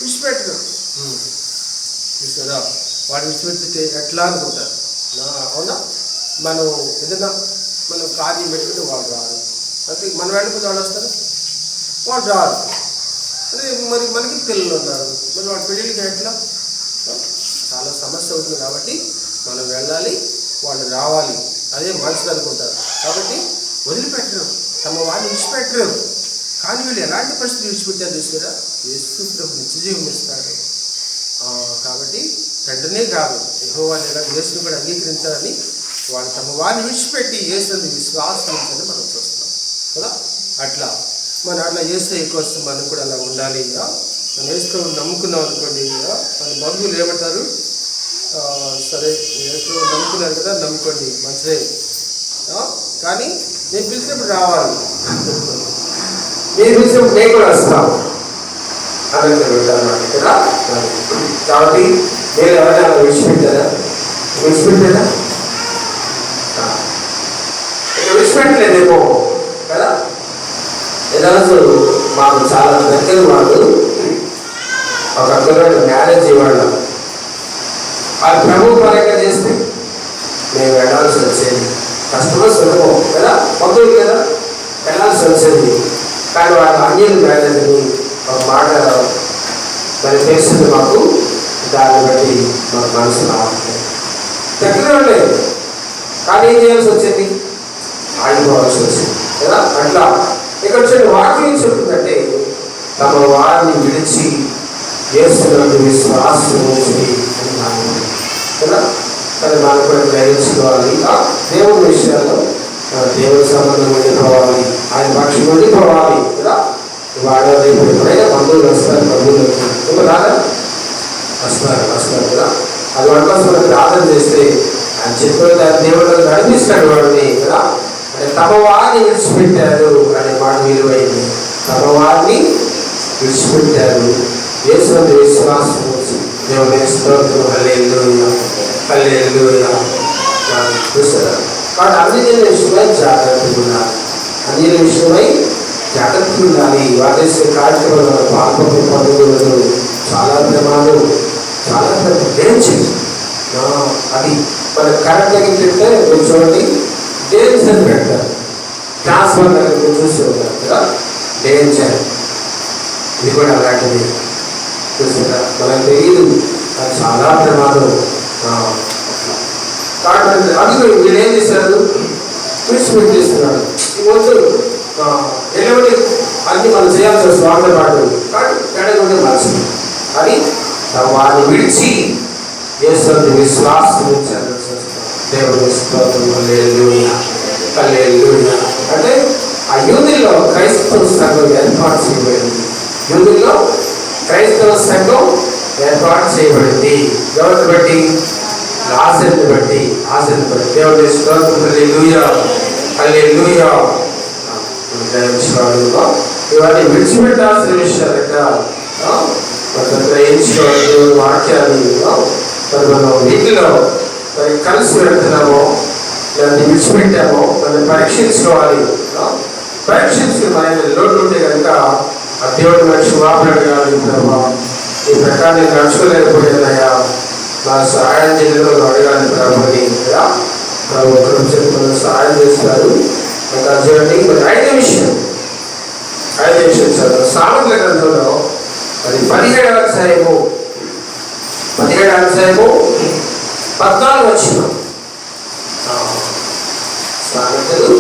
విడిచిపెట్టరు. చూసారా, వాళ్ళు విడిచిపెడితే ఎట్లా అనుకుంటారు. అవునా, మనం ఏదైనా మనం కార్యం పెట్టుకుంటే వాళ్ళు రారు. అంటే మనం వెళ్ళిపోతే వాళ్ళు వస్తారు, వాళ్ళు రారు. అదే మరి మనకి పిల్లలు ఉన్నారు, మరి వాళ్ళ పెళ్ళిళ్ళకి ఎట్లా? చాలా సమస్య అవుతుంది. కాబట్టి మనం వెళ్ళాలి, వాళ్ళు రావాలి. అదే మంచిది అనుకుంటారు. కాబట్టి వదిలిపెట్టరు, తమ వారిని విడిచిపెట్టరు. కానీ వీళ్ళు ఎలాంటి పరిస్థితులు విడిచిపెట్టారు చూసారా? యేసు ప్రభు నిత్య జీవం ఇస్తాడు. కాబట్టి వెంటనే కాదు, యెహోవా యేసుని కూడా అంగీకరించాలని వాళ్ళు తమ వారిని విడిచిపెట్టి యేసుని విశ్వాసం ఉంచాలని మనం చూస్తున్నాం కదా. అట్లా మన అట్లా యేసు కోసం మనం కూడా అలా ఉండాలి. మనం యేసు నమ్ముకున్నాం అనుకోండి, మన బంధువులు ఏమంటారు, సరే యేసు నమ్ముకున్నారు కదా, నమ్ముకోండి మంచిదే, కానీ నేను పిలిచినప్పుడు రావాలి, మీరు పిలిచినప్పుడు నేను కూడా వస్తాను అని కదా. కాబట్టి నేను ఎవరైనా విడిచిపెట్టారా? విడిచిపెట్టారా? విడిచిపెట్టలేదేమో కదా. ఈరోజు మాకు చాలా దగ్గర వాళ్ళు ఒక అక్కడ మ్యారేజ్ ఇవ్వడం, వాళ్ళు ప్రభు పరంగా చేస్తే మేము వెళ్ళాల్సి వచ్చేది. కస్టమర్స్ సులభం కదా, పొద్దులు కదా వెళ్ళాల్సి వచ్చేది. కానీ వాళ్ళ అన్యులు మ్యారేజ్ని ఒక మాట మరి తెలిసింది మాకు. దాన్ని బట్టి మాకు మనసు రావాలి, దగ్గర ఉండేది, కానీ ఏం చేయాల్సి వచ్చింది, ఆగిపోవాల్సి వచ్చింది కదా. అట్లా ఇక్కడ చూడండి వాక్యం చెప్తుందంటే తమ వారిని విడిచి యేసునందు విశ్వాసం ఉంచి కదా. కానీ మనం కూడా గ్రహించుకోవాలి, దేవుని విషయాల్లో దేవుని సంబంధం ఉండిపోవాలి, ఆయన పక్షం ఉండిపోవాలి కదా. వాడ రేపు ఎప్పుడైనా బంధువులు వస్తారు, బంధువులు ఇప్పుడు రాదా, వస్తారు కదా. అది వాడి కోసం మనం ప్రార్థన చేస్తే ఆయన చెప్పిన దేవుడు నడిపిస్తాడు వాడిని కదా. అంటే తమ వారిని విడిచిపెట్టారు అనే మాట విలువైంది. తమ వారిని విడిచిపెట్టారు, యేసునందు విశ్వాసం ఉంచి దేవుని స్తోత్రం, హల్లెలూయా హల్లెలూయా. చూసారా? కాబట్టి అన్ని విషయమై జాగ్రత్తగా ఉండాలి, అన్ని విషయమై జాగ్రత్తగా ఉండాలి. వాదేశ కార్యక్రమాలు పాల్పొంది పండుగలు చాలా ప్రమాదం, చాలా డేంజర్. అది మన కరెక్ట్ చెప్తే మీరు చూడండి, డేంజర్ అని పెడతారు, ట్రాన్స్ఫర్ దగ్గర చూసి ఉంటారు కదా, డేంజర్. ఇది కూడా అలాంటిది చూసారా, మనకు తెలియదు, అది చాలా ప్రమాదం. కాబట్టి అది వీళ్ళు ఏం చేశారు, విడిచిపెట్టి చేస్తున్నాడు. ఈ ముందు ఎలాంటి అన్ని మనం చేయాల్సి వస్తుంది వాళ్ళతో పాటు, కానీ ఎడగొంటే మనసు అది వారిని విడిచి యేసునందు విశ్వాసం ఉంచారు. దేవుని స్తోత్రం, హల్లెలూయా హల్లెలూయా. అంటే ఆ యూదుల్లో క్రైస్తవ సంఘం ఏర్పాటు చేయబడింది. యూదుల్లో క్రైస్తవ సంఘం ఏర్పాటు చేయబడింది. ఎవరిని బట్టి? ఆశని బట్టి, ఆశని బట్టి. దేవుని స్తోత్రం, హల్లెలూయా హల్లెలూయా. ఇవన్నీ విడిచిపెట్టాల్సిన విషయాలట. గ్రహించుకోవాలి దేవుని వాక్యాన్ని. మరి మనం వీటిలో మరి కలిసి వెళ్తున్నామో దాన్ని విడిచిపెట్టామో దాన్ని పరీక్షించుకోవాలి. పరీక్షించుకుని మన లోటు ఉంటే కనుక ఆ దేవుడు మనిషి వాపడాడు కాదు, ఈ ప్రకారం నడుచుకోలేకపోయానయ్యా, నా సహాయం చేయడంలో అడగాలి ప్రభుని కదా. ప్రభు ఒకరు సహాయం చేస్తారు. ఇంకా చూడండి మరి ఐదో విషయం చదువు సామెతల గ్రంథంలో అది 17వ అధ్యాయము 14 వచ్చిన సామెతలు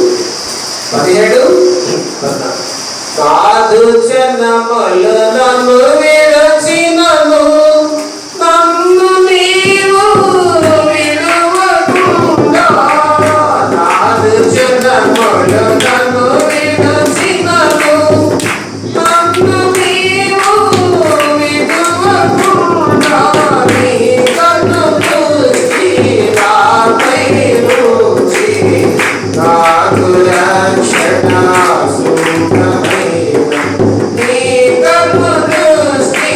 17:14. కాదు జనములు నన్ను విడచినను, నన్ను నీవు విడువకుండా. కాదు జనములు నన్ను విడచినను, నన్ను నీవు విడువకుండా. నీ కన్ను దృష్టి నాపై రుచి, నాకు రక్షణ సుఖమైన. నీ కన్ను దృష్టి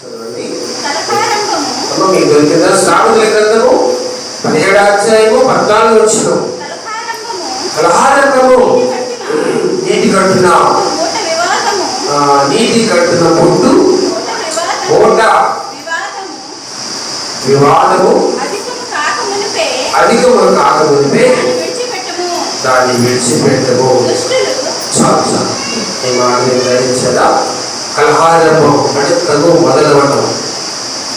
చదవండి. కలహారంభము అమ్మ మీకు దొరికిందా? సామెతల గ్రంథము 17వ అధ్యాయము 14 వచనం. కలహారంభము కలహారంభము నీటి కట్టున ఓట వివాదము నీటి కట్టున పుట్టు ఓట వివాదము ఓట వివాదము వివాదము అధికము కాకమునిపే దాన్ని విడిచిపెట్టము. దాన్ని విడిచిపెట్టము. దుష్టులు చాలు చాలు ఈ మాట గ్రహించదా? కలహారంభం అంటే తగు మొదలవటం.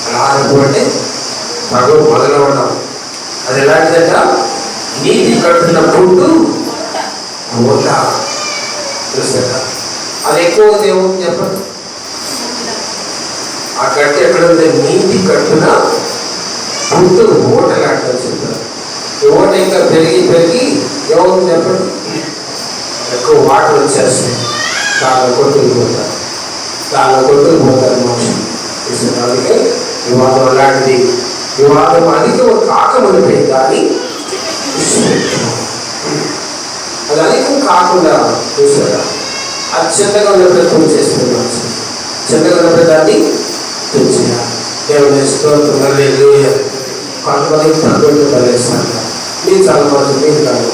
కలహారంభం అంటే తగు మొదలవటం. అది ఎలాంటిదంట? నీటి కట్టున పుట్టు ఓట. చూసారా? అది ఎక్కువ దేవుడు చెప్పండి. ఆ కట్టు ఎక్కడ ఉంది? నీటి కట్టున పుట్టు ఓట లాంటి చెప్తారు. ఈ ఓట ఇంకా పెరిగి పెరిగి ఏమవుతుంది చెప్పండి? ఎక్కువ వాటర్ వచ్చేస్తాయి. చాలా కొట్టుకుపోతారు. చాలా కొట్టుకుపోతారు మనుషులు. అందుకే వివాదం అలాంటిది. వివాదం అధికం కాకమునిపై కానీ అది అధికం కాకుండా చూసారా? అది చిన్నగా ఉన్నప్పుడు తుంచేస్తుంది మనిషి. చిన్నగా ఉన్నప్పుడు దాన్ని తుంచేయాలి. దేవుని స్తోత్రం. హల్లెలూయా. కొంతమందికి తగ్గుంటూ కలిగిస్తాను. మీరు చాలా మంది మీరు కాదు.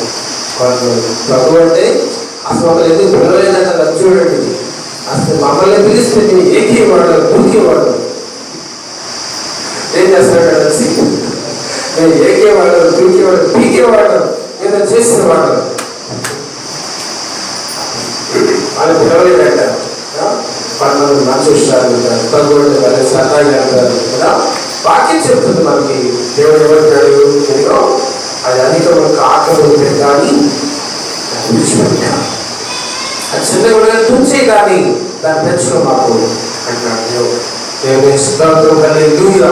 కొంతమంది తగ్గు అంటే అసలు ఒకరు ఎందుకు పిలవలేదంటే అది చూడండి. అసలు మమ్మల్ని పిలిస్తే మేము ఏకేవాడు దూకేవాడు. ఏం చేస్తాడు కలిసి? మేము ఏకేవాడు దూకేవాడు పీకేవాడు ఏదో చేసేవాడు. వాళ్ళు పిలవలేదంట. కొంతమంది మంచి విషయాలు ఉంటారు. తగ్గుడు కలిసి అట్లాగే అంటారు కదా. వాక్యం చెప్తుంది మనకి. దేవుడు ఏమంటాడు? ఏదో అది అధికము కాకమునిపే కానీ విడిచిపెట్టాలి. అది చిన్నగా తుంచే కానీ దాన్ని పెంచుకో మాకు అంటున్నాడు దేవుని స్తోత్రం. హల్లెలూయా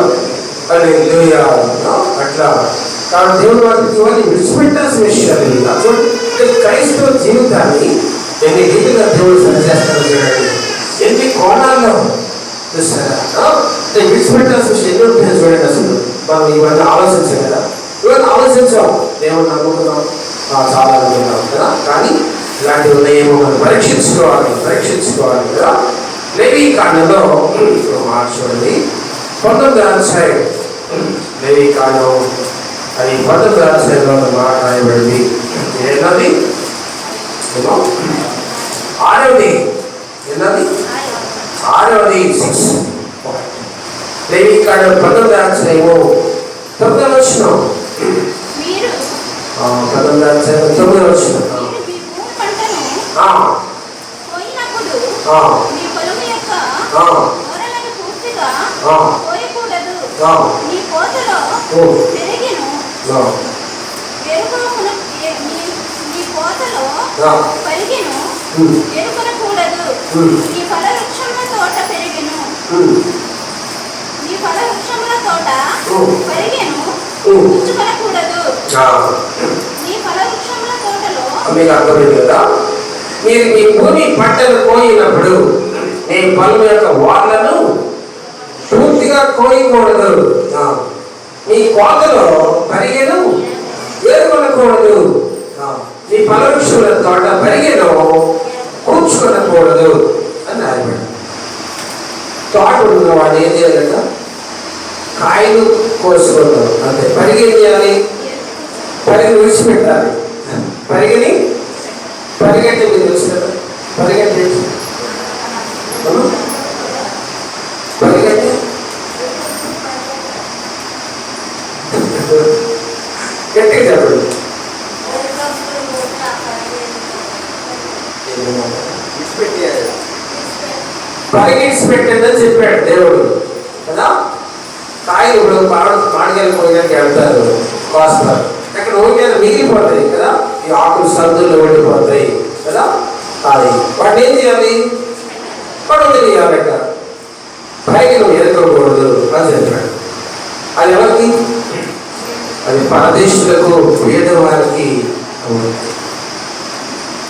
హల్లెలూయా. అట్లా కాబట్టి దేవుడు వాటికి ఇవన్నీ విడిచిపెట్టాల్సిన విషయాలు. అటువంటి క్రైస్తవ జీవితాన్ని ఎన్ని రీతిగా దేవుడు సరిచేస్తాడు చూడండి. ఎన్ని కోణాల్లో చూస్తారా? విడిచిపెట్టాల్సిన విషయం ఎన్ని ఉంటాయో చూడండి. అసలు మనం ఇవన్నీ ఆలోచించాం కదా. ఇవన్నీ ఆలోచించాం. దేవుడు నమ్ముకున్నాం, చాలా అనుకున్నాం కదా. కానీ ఇలాంటివి ఉన్నాయేమో మనం పరీక్షించుకోవాలి కదా. లేవీకాండంలో చూడండి 19వ అధ్యాయం. లేవీకాండం అది 19వ అధ్యాయంలో మాట రాయబడింది. ఏంటది? ఆరవది. ఏంటది? 6వది 6. లేవీకాండం 19వ అధ్యాయము 9వ వచనం. 19వ అధ్యాయం 9వ వచనం. నీ పొలము యొక్క ఓరలను పూర్తిగా కోయకూడదు. నీ కోతలో పెరిగెను నీ కోతలో పెరిగెను ఎరుకొనకూడదు. నీ ఫల వృక్షముల తోట పెరిగెను. నీ ఫల వృక్షముల తోట పెరిగెను ఉంచుకొనకూడదు. నీ ఫల వృక్షముల తోటలో మీకు అర్థమైంది కదా. మీరు మీ భూమి పంటలు కోయినప్పుడు మీ పొలం యొక్క వాళ్లను పూర్తిగా కోయకూడదు. మీ కోతలో పరిగెను ఏరుకొనకూడదు. మీ ఫలవృక్షముల తోట పరిగెను కూర్చుకొనకూడదు అని రాయబడి. తోట ఉన్న వాడు ఏం చేయాలంట? కాయలు కోసుకుంటారు అంతే. పరిగెని చేయాలి, పరిగెని విడిచిపెట్టాలి. పరిగెని పరిగెట్టి మీరు తెలుసు కదా. పరిగెట్టి పరిగెట్టి గట్టిగా చెప్పండి. పరిగెట్సి పెట్టిందని చెప్పాడు దేవుడు కదా. కాయలు ఇప్పుడు మామిడికాయలు కోయడానికి వెళ్తారు, కోస్తారు. అక్కడ ఓకేనా మిగిలిపోతాయి కదా. ఈ ఆకులు సందుల్లో ఉండిపోతాయి కదా. అది వాటిని ఏం చేయాలి? పడవ తెలియాలట. పైకి నువ్వు ఎదుర్కోకూడదు అని చెప్పాడు. అది ఎవరికి? అది పరదేశులకు, పేదవారికి.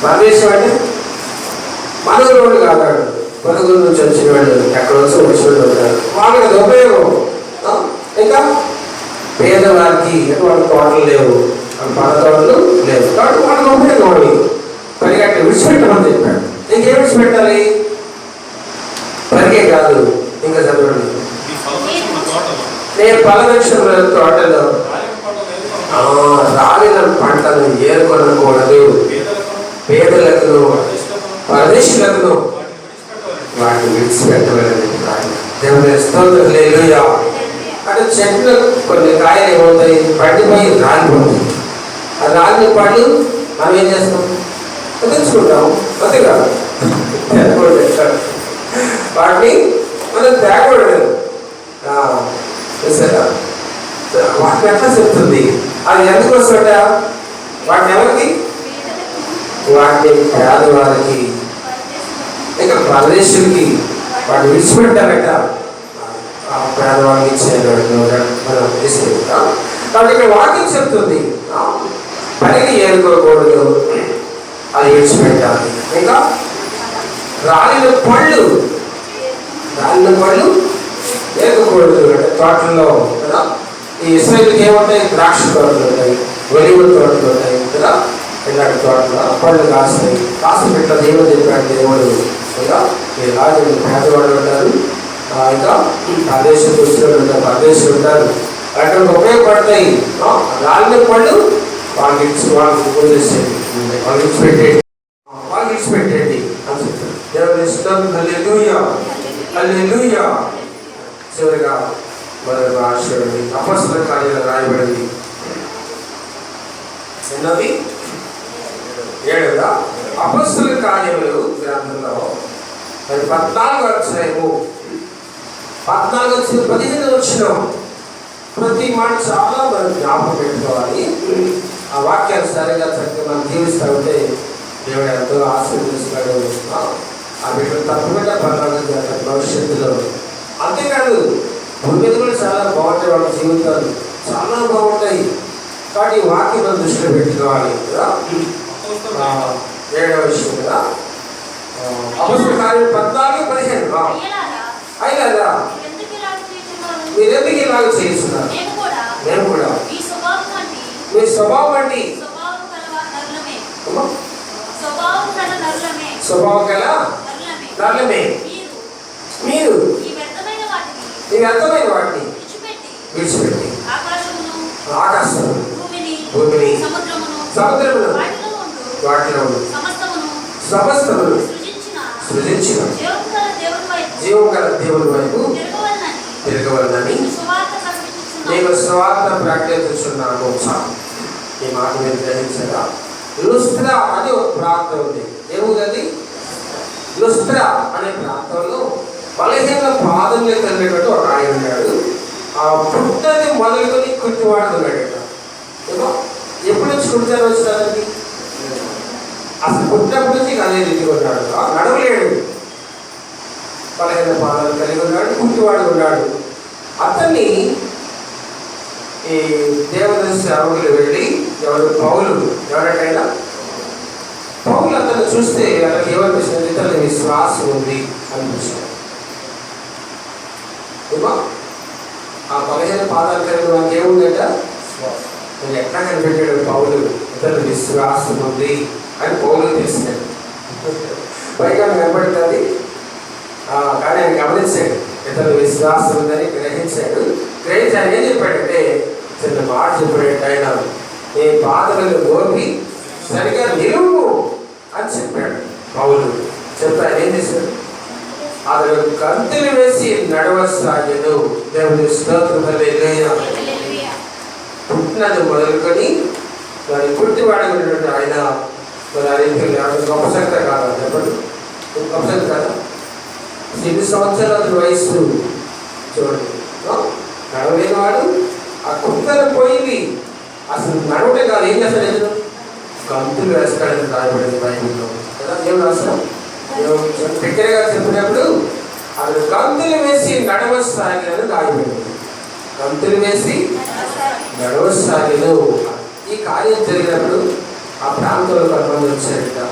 పరదేశం అంటే మనోడు కాదాడు. పరుగుల నుంచి వచ్చినవాడు, ఎక్కడ వచ్చి వచ్చినట్టు ఉంటాడు. వాళ్ళకి అది ఉపయోగం. ఇంకా పేదవారికి ఎటువంటి తోటలు లేవు, పళ్ళ తోటలు లేవు కాబట్టి వాళ్ళకి ఉపయోగం. వాడి పరిగెట్టి విడిచిపెట్టమని చెప్పాడు. ఇంకేం విడిచిపెట్టాలి? పరిగే కాదు, ఇంకా చదవండి. నేను ఫలవృక్షముల తోటలో రాలిన పంటను ఏరుకొనకూడదు, పేదలకు పరదేశులకు వాటిని విడిచిపెట్టవాలని దేవుని స్తోత్రం. హల్లెలూయా. అంటే చెట్లు కొన్ని కాయలు ఏమవుతాయి, పండిపోయి రాలిపోతాయి. ఆ రాలిన పళ్ళు మనం ఏం చేస్తాం, తెచ్చుకుంటాం. అంతేగా వాటిని మనం తేకూడదు. వాటిని ఎట్లా చెప్తుంది, అది ఎందుకు వస్తుంట, వాటిని ఎవరికి, వాటిని పేదవారికి ఇంకా పరదేశులకి వాటిని విడిచిపెట్టారట. పేదవాళ్ళకి ఇచ్చేటట్టు మనం తీసుకుంటాం. కాబట్టి ఇక్కడ వాక్యం చెప్తుంది పనికి ఏరుకోకూడదు, అది విడిచిపెట్టాలి. ఇంకా రాలిన పళ్ళు ఏరుకోకూడదు. అంటే తోటల్లో కదా, ఈ ఇస్రాయేలుకి ఏముంటాయి, ద్రాక్ష తోటలు ఉంటాయి, ఒలివ తోటలు ఉంటాయి కదా, ఇలాంటి తోటలో పళ్ళు కాస్తాయి. కాస్త ఇట్లా దేవుడు చెప్పాడు, దేవుడు ఇంకా ఈ రాజు పేదవాళ్ళు ఉంటారు, ఇంకా ప్రదేశం వచ్చిన ఉంటారు, ప్రదేశం ఉంటారు, అక్కడ ఉపయోగపడతాయి. రాలిన పళ్ళు వాళ్ళకి వదిలేసేది, వాళ్ళు విడిచిపెట్టేది అని చెప్తారు. దేవుని ఇష్టం. హల్లెలూయా, హల్లెలూయా. చివరిగా మరొక రాష్ట్రండి అపొస్తలుల కార్యాలు రాయబడింది. ఎన్నది 7వ అపొస్తలుల కార్యములు గ్రంథంలో 14వ అధ్యాయము 14-15 వచ్చినాం. ప్రతి మాట చాలా మనం జ్ఞాపకం పెట్టుకోవాలి. ఆ వాక్యాలు సరిగా చక్కగా మనం జీవిస్తూ ఉంటే దేవుడు ఎంతో ఆశీర్వదిస్తాడు. ఆ బిడ్డలు తప్పకుండా పర్వాలేదు భవిష్యత్తులో. అంతేకాదు భూమి మీద కూడా చాలా బాగుంటాయి, వాళ్ళ జీవితాలు చాలా బాగుంటాయి. కాబట్టి ఈ వాక్యం మనం దృష్టిలో పెట్టుకోవాలి కదా. 7వ విషయం కదా, అపొస్తలుల కార్యాలు 14-15. అయినా మీరెందుకు ఇలాగ చేస్తున్నారు, మేము కూడా మీ స్వభావం అండి, స్వభావం గల నరులమే, మీరు ఈ వ్యర్థమైన వాటిని విడిచిపెట్టి ఆకాశం భూమిని సముద్రమును వాటిలో సమస్తమును సృజించిన జీవం గల దేవుని వైపు తిరగవలనని నేను స్వార్థ ప్రకటిస్తున్నాను. ఈ మాట మీరు గ్రహించగా లుస్త్రా అనే ఒక ప్రాంతం ఉంది. ఏముంది, లుస్త్రా అనే ప్రాంతంలో బలహీన పాదములు కలిగినట్టు ఒక ఆయన ఉన్నాడు. ఆ పుట్టని మొదలుకొని కుట్టివాడు ఉన్నాడట. ఏమో ఎప్పుడు నుంచి కుట్టారు వచ్చినానికి, అసలు పుట్టినప్పటి నుంచి అదే రీతిగా ఉన్నాడు, నడవలేడు, బలహీన పాదాలు కలిగి ఉన్నాడు, కుట్టివాడు ఉన్నాడు. అతన్ని ఈ దేవదర్శి సేవకులు వెళ్ళి పౌలు ఎవరికైనా పౌలు అతను చూస్తే అతనికి ఏమనిపిస్తుంది, ఇతరుల విశ్వాసం ఉంది అనిపిస్తుంది. ఆ బలహీన పాదాలు కలిగిన వానికి ఏముందంట, నేను ఎట్లా కనిపెట్టాడు పౌలు, ఇతరుల విశ్వాసం ఉంది అని పౌలు తెలిసినాడు. పైగా కనబడుతుంది కానీ ఆయన గమనించాడు, ఇతరుల విశ్వాసం ఉందని గ్రహించాడు. గ్రహించి ఆయన ఏం చెప్పాడంటే, చిన్న మాట చెప్పాడంటే, ఆయన నీ పాదలను మోపి సరిగా నిలువు అని చెప్పాడు పౌలు. చెప్తే ఆయన ఏం చేశాడు, అతను గంతులు వేసి నడవసాగాను. దేవుని స్తోత్రం. హల్లెలూయా. పుట్టినది మొదలుకొని దాన్ని పుట్టివాడుకున్నట్టు ఆయన మరి అది గొప్ప సంఖ్య కాదా చెప్పండి, గొప్ప సంఖ్య కాదా. 8 సంవత్సరాల వయసు చూడండి, నడవలేని వాడు ఆ కుక్కను పోయి అసలు నడవటే కాదు, ఏం చేస్తాడు, గంతులు వేస్తాడని రాయబడింది బైబిల్లో కదా. దేవుడు రాస్తాం దగ్గరగా చెప్పినప్పుడు అతను గంతులు వేసి నడవసాగినని రాయబడింది. గంతులు వేసి నడవసాగిను. ఈ కార్యం జరిగినప్పుడు ఆ ప్రాంతంలో కొంతమంది వచ్చినట్టు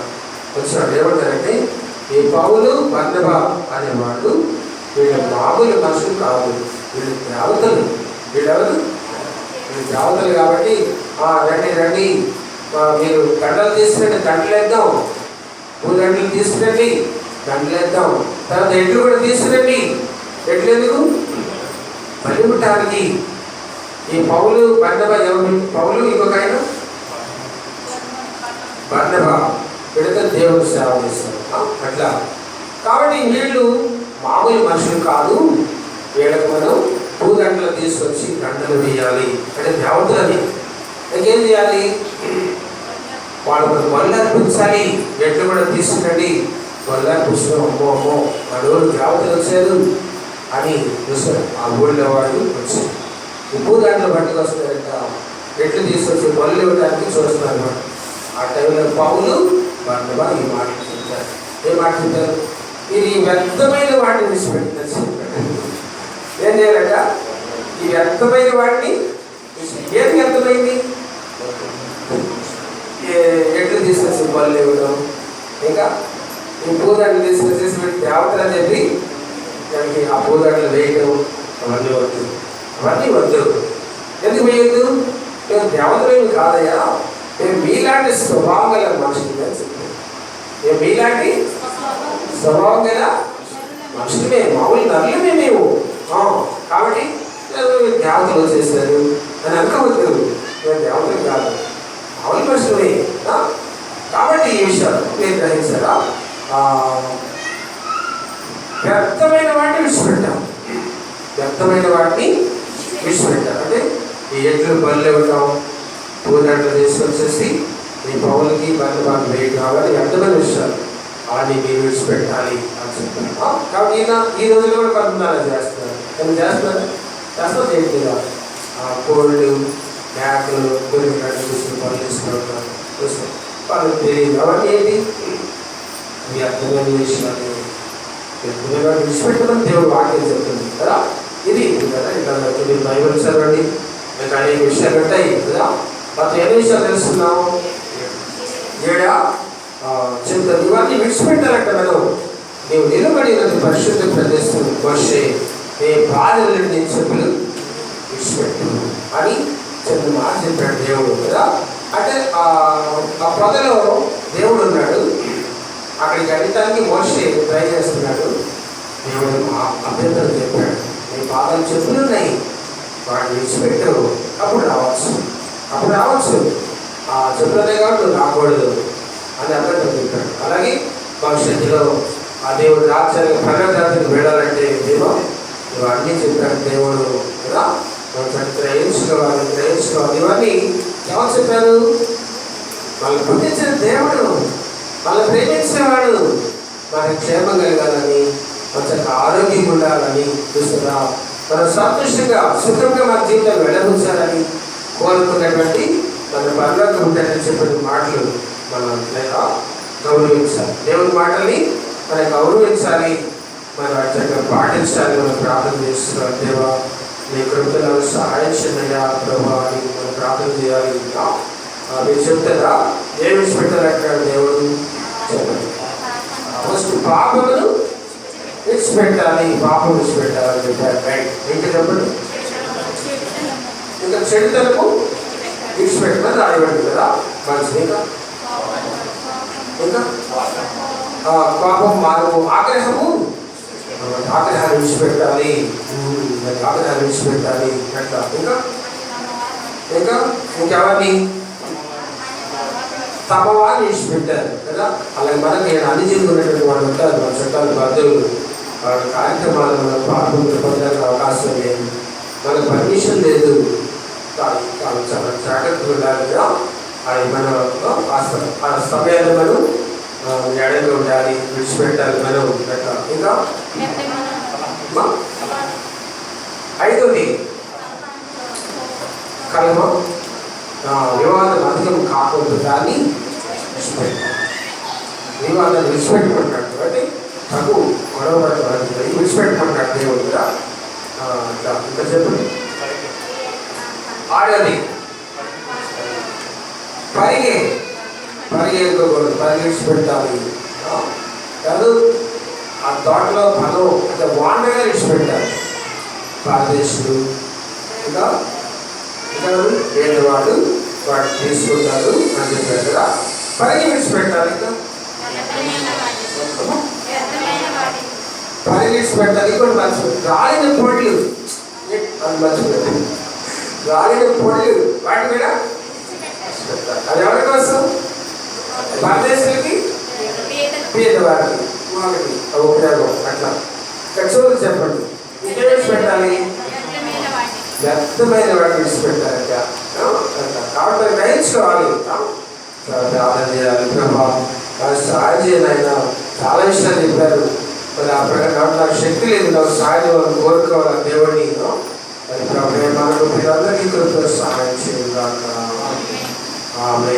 ఏమంటారంటే, ఈ పౌలు బర్నబా అనేవాడు వీళ్ళు మామూలు మనుషులు కాదు, వీళ్ళు దేవతలు. వీళ్ళెవరు, వీళ్ళు దేవతలు. కాబట్టి రండి రండి, మీరు దండలు తీసుకురండి, దండలేద్దాం, 3 గంటలు తీసుకురండి, దండలేద్దాం, తర్వాత ఎడ్లు కూడా తీసుకురండి, ఎడ్లు ఎట్లెందుకు పనిముట్టానికి. ఈ పౌలు బర్నబా ఎవరు? పౌలు ఇంకొక ఆయన బర్నబా వీళ్ళతో దేవుడు సేవ చేస్తారు అట్లా. కాబట్టి వీళ్ళు మామూలు మనుషులు కాదు, వీళ్ళకి మనం పూదండలు తీసుకొచ్చి దండలు వేయాలి అంటే దేవతలని. ఇంకేం చేయాలి? వాళ్ళు కొంచెం మళ్ళీ అర్పించాలి. ఎట్లు కూడా తీసుకురండి, మళ్ళీ పుష్పం అమ్మో అమ్మో మనోడు దేవతలు వచ్చారు అని చూసారు. ఆ ఊళ్ళో వాళ్ళు వచ్చారు, ఈ పూదండలు బట్టుకు వస్తున్నారంట. ఎట్లు తీసుకొచ్చి మళ్ళీ ఇవ్వడానికి చూస్తున్నారు అన్నమాట. ఆ టైంలో పౌలు బర్నబా ఈ మాటలు చెప్తారు. ఏం మాట చెప్తారు? ఇది వ్యర్థమైన వాటిని విడిచిపెట్టిందని. ఏం చేయాలట? ఈ వ్యర్థమైన వాటిని. ఏది వ్యర్థమైంది? ఎట్లు తీసుకొచ్చి పళ్ళు ఇవ్వడం, ఇంకా ఈ పూదండలు తీసుకొచ్చేసి పెట్టి దేవతలు అని చెప్పి దానికి ఆ పూదండలు వేయడం, అవన్నీ వద్దు. అవన్నీ వద్దు. ఎందుకు వేయద్దు? మేము దేవతలేమి కాదయ్యా, మేము మీలాంటి స్వభావం గల మనుషులు అని చెప్పారు. మేము మీలాంటి స్వభావం గల మనుషులమే, మామూలు నల్లమే మేము. కాబట్టి దేవతలు వచ్చేసారు అని అనుకోవద్దు. మేము దేవతలు కాదు, మామూలు మనుషులమే. కాబట్టి ఈ విషయాలు మీరు గ్రహించారా? వ్యర్థమైన వాటిని విడిచిపెట్టాం. వ్యర్థమైన వాటిని విడిచిపెట్టాం అంటే ఈ ఎడ్లు బళ్ళు ఇవ్వటం, పూదండలు తీసుకొచ్చేసి ఈ పౌలకి బర్నబాకి వేయడం, కావాలి వ్యర్థమైన విషయాలు అవన్నీ మీరు విడిచిపెట్టాలి అని చెప్తాను. కాబట్టి ఈ రోజుల్లో కూడా కొంతమంది చేస్తున్నారు. కానీ చేస్తున్నారు చేయట్లేదా? కోళ్ళు, మేకలు, గొర్రెలు తీసుకుని పనులు తీసుకుంటున్నారు. చూస్తాం వాళ్ళకి తెలియదు. అవన్నీ ఏంటి? మీ అర్థమైన విషయాలు విడిచిపెట్టమని దేవుడు వాక్యం చెప్తుంది కదా. ఇది కదా ఇట్లా మీరు బైబిల్ చదవండి, మీకు అనేక విషయాలు ఉంటాయి కదా. మొత్తం ఎన్ని విషయాలు తెలుసుకున్నాము? 7 చెప్తారు. ఇవన్నీ విడిచిపెట్టాలంట మనం. నీవు నిలబడినది పరిశుద్ధ ప్రదేశం వర్షే నీ బాధల నుండి చెప్పులు విడిచిపెట్టు అని చిన్న మాట చెప్పాడు దేవుడు కదా. అంటే ఆ పొదలో దేవుడు ఉన్నాడు, అక్కడికి వెళ్ళటానికి మోషే ట్రై చేస్తున్నాడు. దేవుడు అభ్యంతరం చెప్పాడు, నీ పాదాలు చెప్పులు ఉన్నాయి, వాడిని విడిచిపెట్టు, అప్పుడు రావచ్చు. ఆ చెప్పులనే కాబట్టి నువ్వు రాకూడదు అని అభ్యంతరం చెప్పాడు. అలాగే భవిష్యత్తులో ఆ దేవుడు రాజ్యానికి పర్వతానికి వెళ్ళాలంటే నువ్వు అన్నీ చెప్పాడు దేవుడు కదా. గ్రహించుకోవాలి. ఇవన్నీ ఎవరు చెప్పారు? వాళ్ళు పుట్టించిన దేవుడు, వాళ్ళు ప్రేమించేవాడు, మనకి క్షేమం కలగాలని, కొంచెం ఆరోగ్యంగా ఉండాలని, చూస్తున్నా మనం సంతోషంగా సుఖంగా మన జీవితం వెళ్ళబుచ్చాలని కోరుకున్నటువంటి మన పర్లోకం ఉంటాయని చెప్పిన మాటలు మనం గౌరవించాలి. దేవుని మాటల్ని మనం గౌరవించాలి, మనం అచ్చంగా పాటించాలి. మనం ప్రార్థన చేస్తున్నాం. దేవా నీ కృపలో సహాయం చేయమయ్యా ప్రభా అని మనం ప్రార్థన చేయాలి. మీరు చెప్తారా? ఏం విడిచిపెట్టారంటాడు దేవుడు? చెప్పండి. ఫస్ట్ పాపమును విడిచిపెట్టాలి, పాపం విడిచిపెట్టాలని చెప్పారు. రైట్. ఇంకా చెప్పండి. ఇంకా చెడుతలకు విడిచిపెట్టమని రాయబడింది కదా. మంచిది. ఇంకా పాపం మార్పు, ఆగ్రహాన్ని విడిచిపెట్టాలి, అట్లా. ఇంకెవరిని? తమవాన్ని విడిచిపెట్టారు కదా. అలాగే మనకి అన్ని జీవుకున్నటువంటి వాళ్ళు ఉంటారు, మన చుట్టాలు, బంధువులు, వాళ్ళ కార్యక్రమాలు మనం పాల్గొని పొందడానికి అవకాశం లేదు, మనకు పర్మిషన్ లేదు. చాలా జాగ్రత్తగా ఉండాలి కదా. అది మనం ఆ సమయాన్ని మనం ఎడగా ఉండాలి, విడిచిపెట్టాలి మనం. ఇంకా 5ది కలమ, వివాదం అధికం కాకుండా దాన్ని విడిచిపెట్టాలి. వివాదాన్ని విడిచిపెట్టమంటాడు కాబట్టి తగు గొడవ పడతాడు, విడిచిపెట్టమంటాడు దేవుడు కదా. ఇంకా చెప్పండి. 6ది పరిగెత్తుకోకూడదు, విడిచిపెట్టాలి కాదు. ఆ తోటలో పదం అంటే వాండగా విడిచిపెట్టాలి. పరదేశులు ఇంకా పేదవాడు వాడు తీసుకుంటారు అని చెప్పారు కదా. పరిగి విడిచిపెట్టాలి. ఇంకా పని విడిచిపెట్టాలి. ఇంకోటి మర్చిపోయి రాలిన పొళ్ళు అది మర్చిపోయారు. రాలిన పొళ్ళు వాటి మీద అది ఎవరి కోసం? పరదేశులకి, పేదవారికి, వాళ్ళకి ఉపయోగం. అట్లా చూడు చెప్పండి. ఇంకేం విడిచిపెట్టాలి? వ్యర్థమైన వాటిని విడిచిపెట్టాలి. కాబట్టి గ్రహించుకోవాలి. ప్రార్థన చేయాలి. ప్రభావ సహాయం చేయాలి. ఆయన చాలా విషయాలు చెప్పారు. మరి ఆ ప్రకారం నాకు శక్తి లేదు, నాకు సహాయం కోరుకోవాలి దేవుడిని. మరి ప్రభు మనకు అందరికీ కృప సహాయం చేయాలి. ఆమె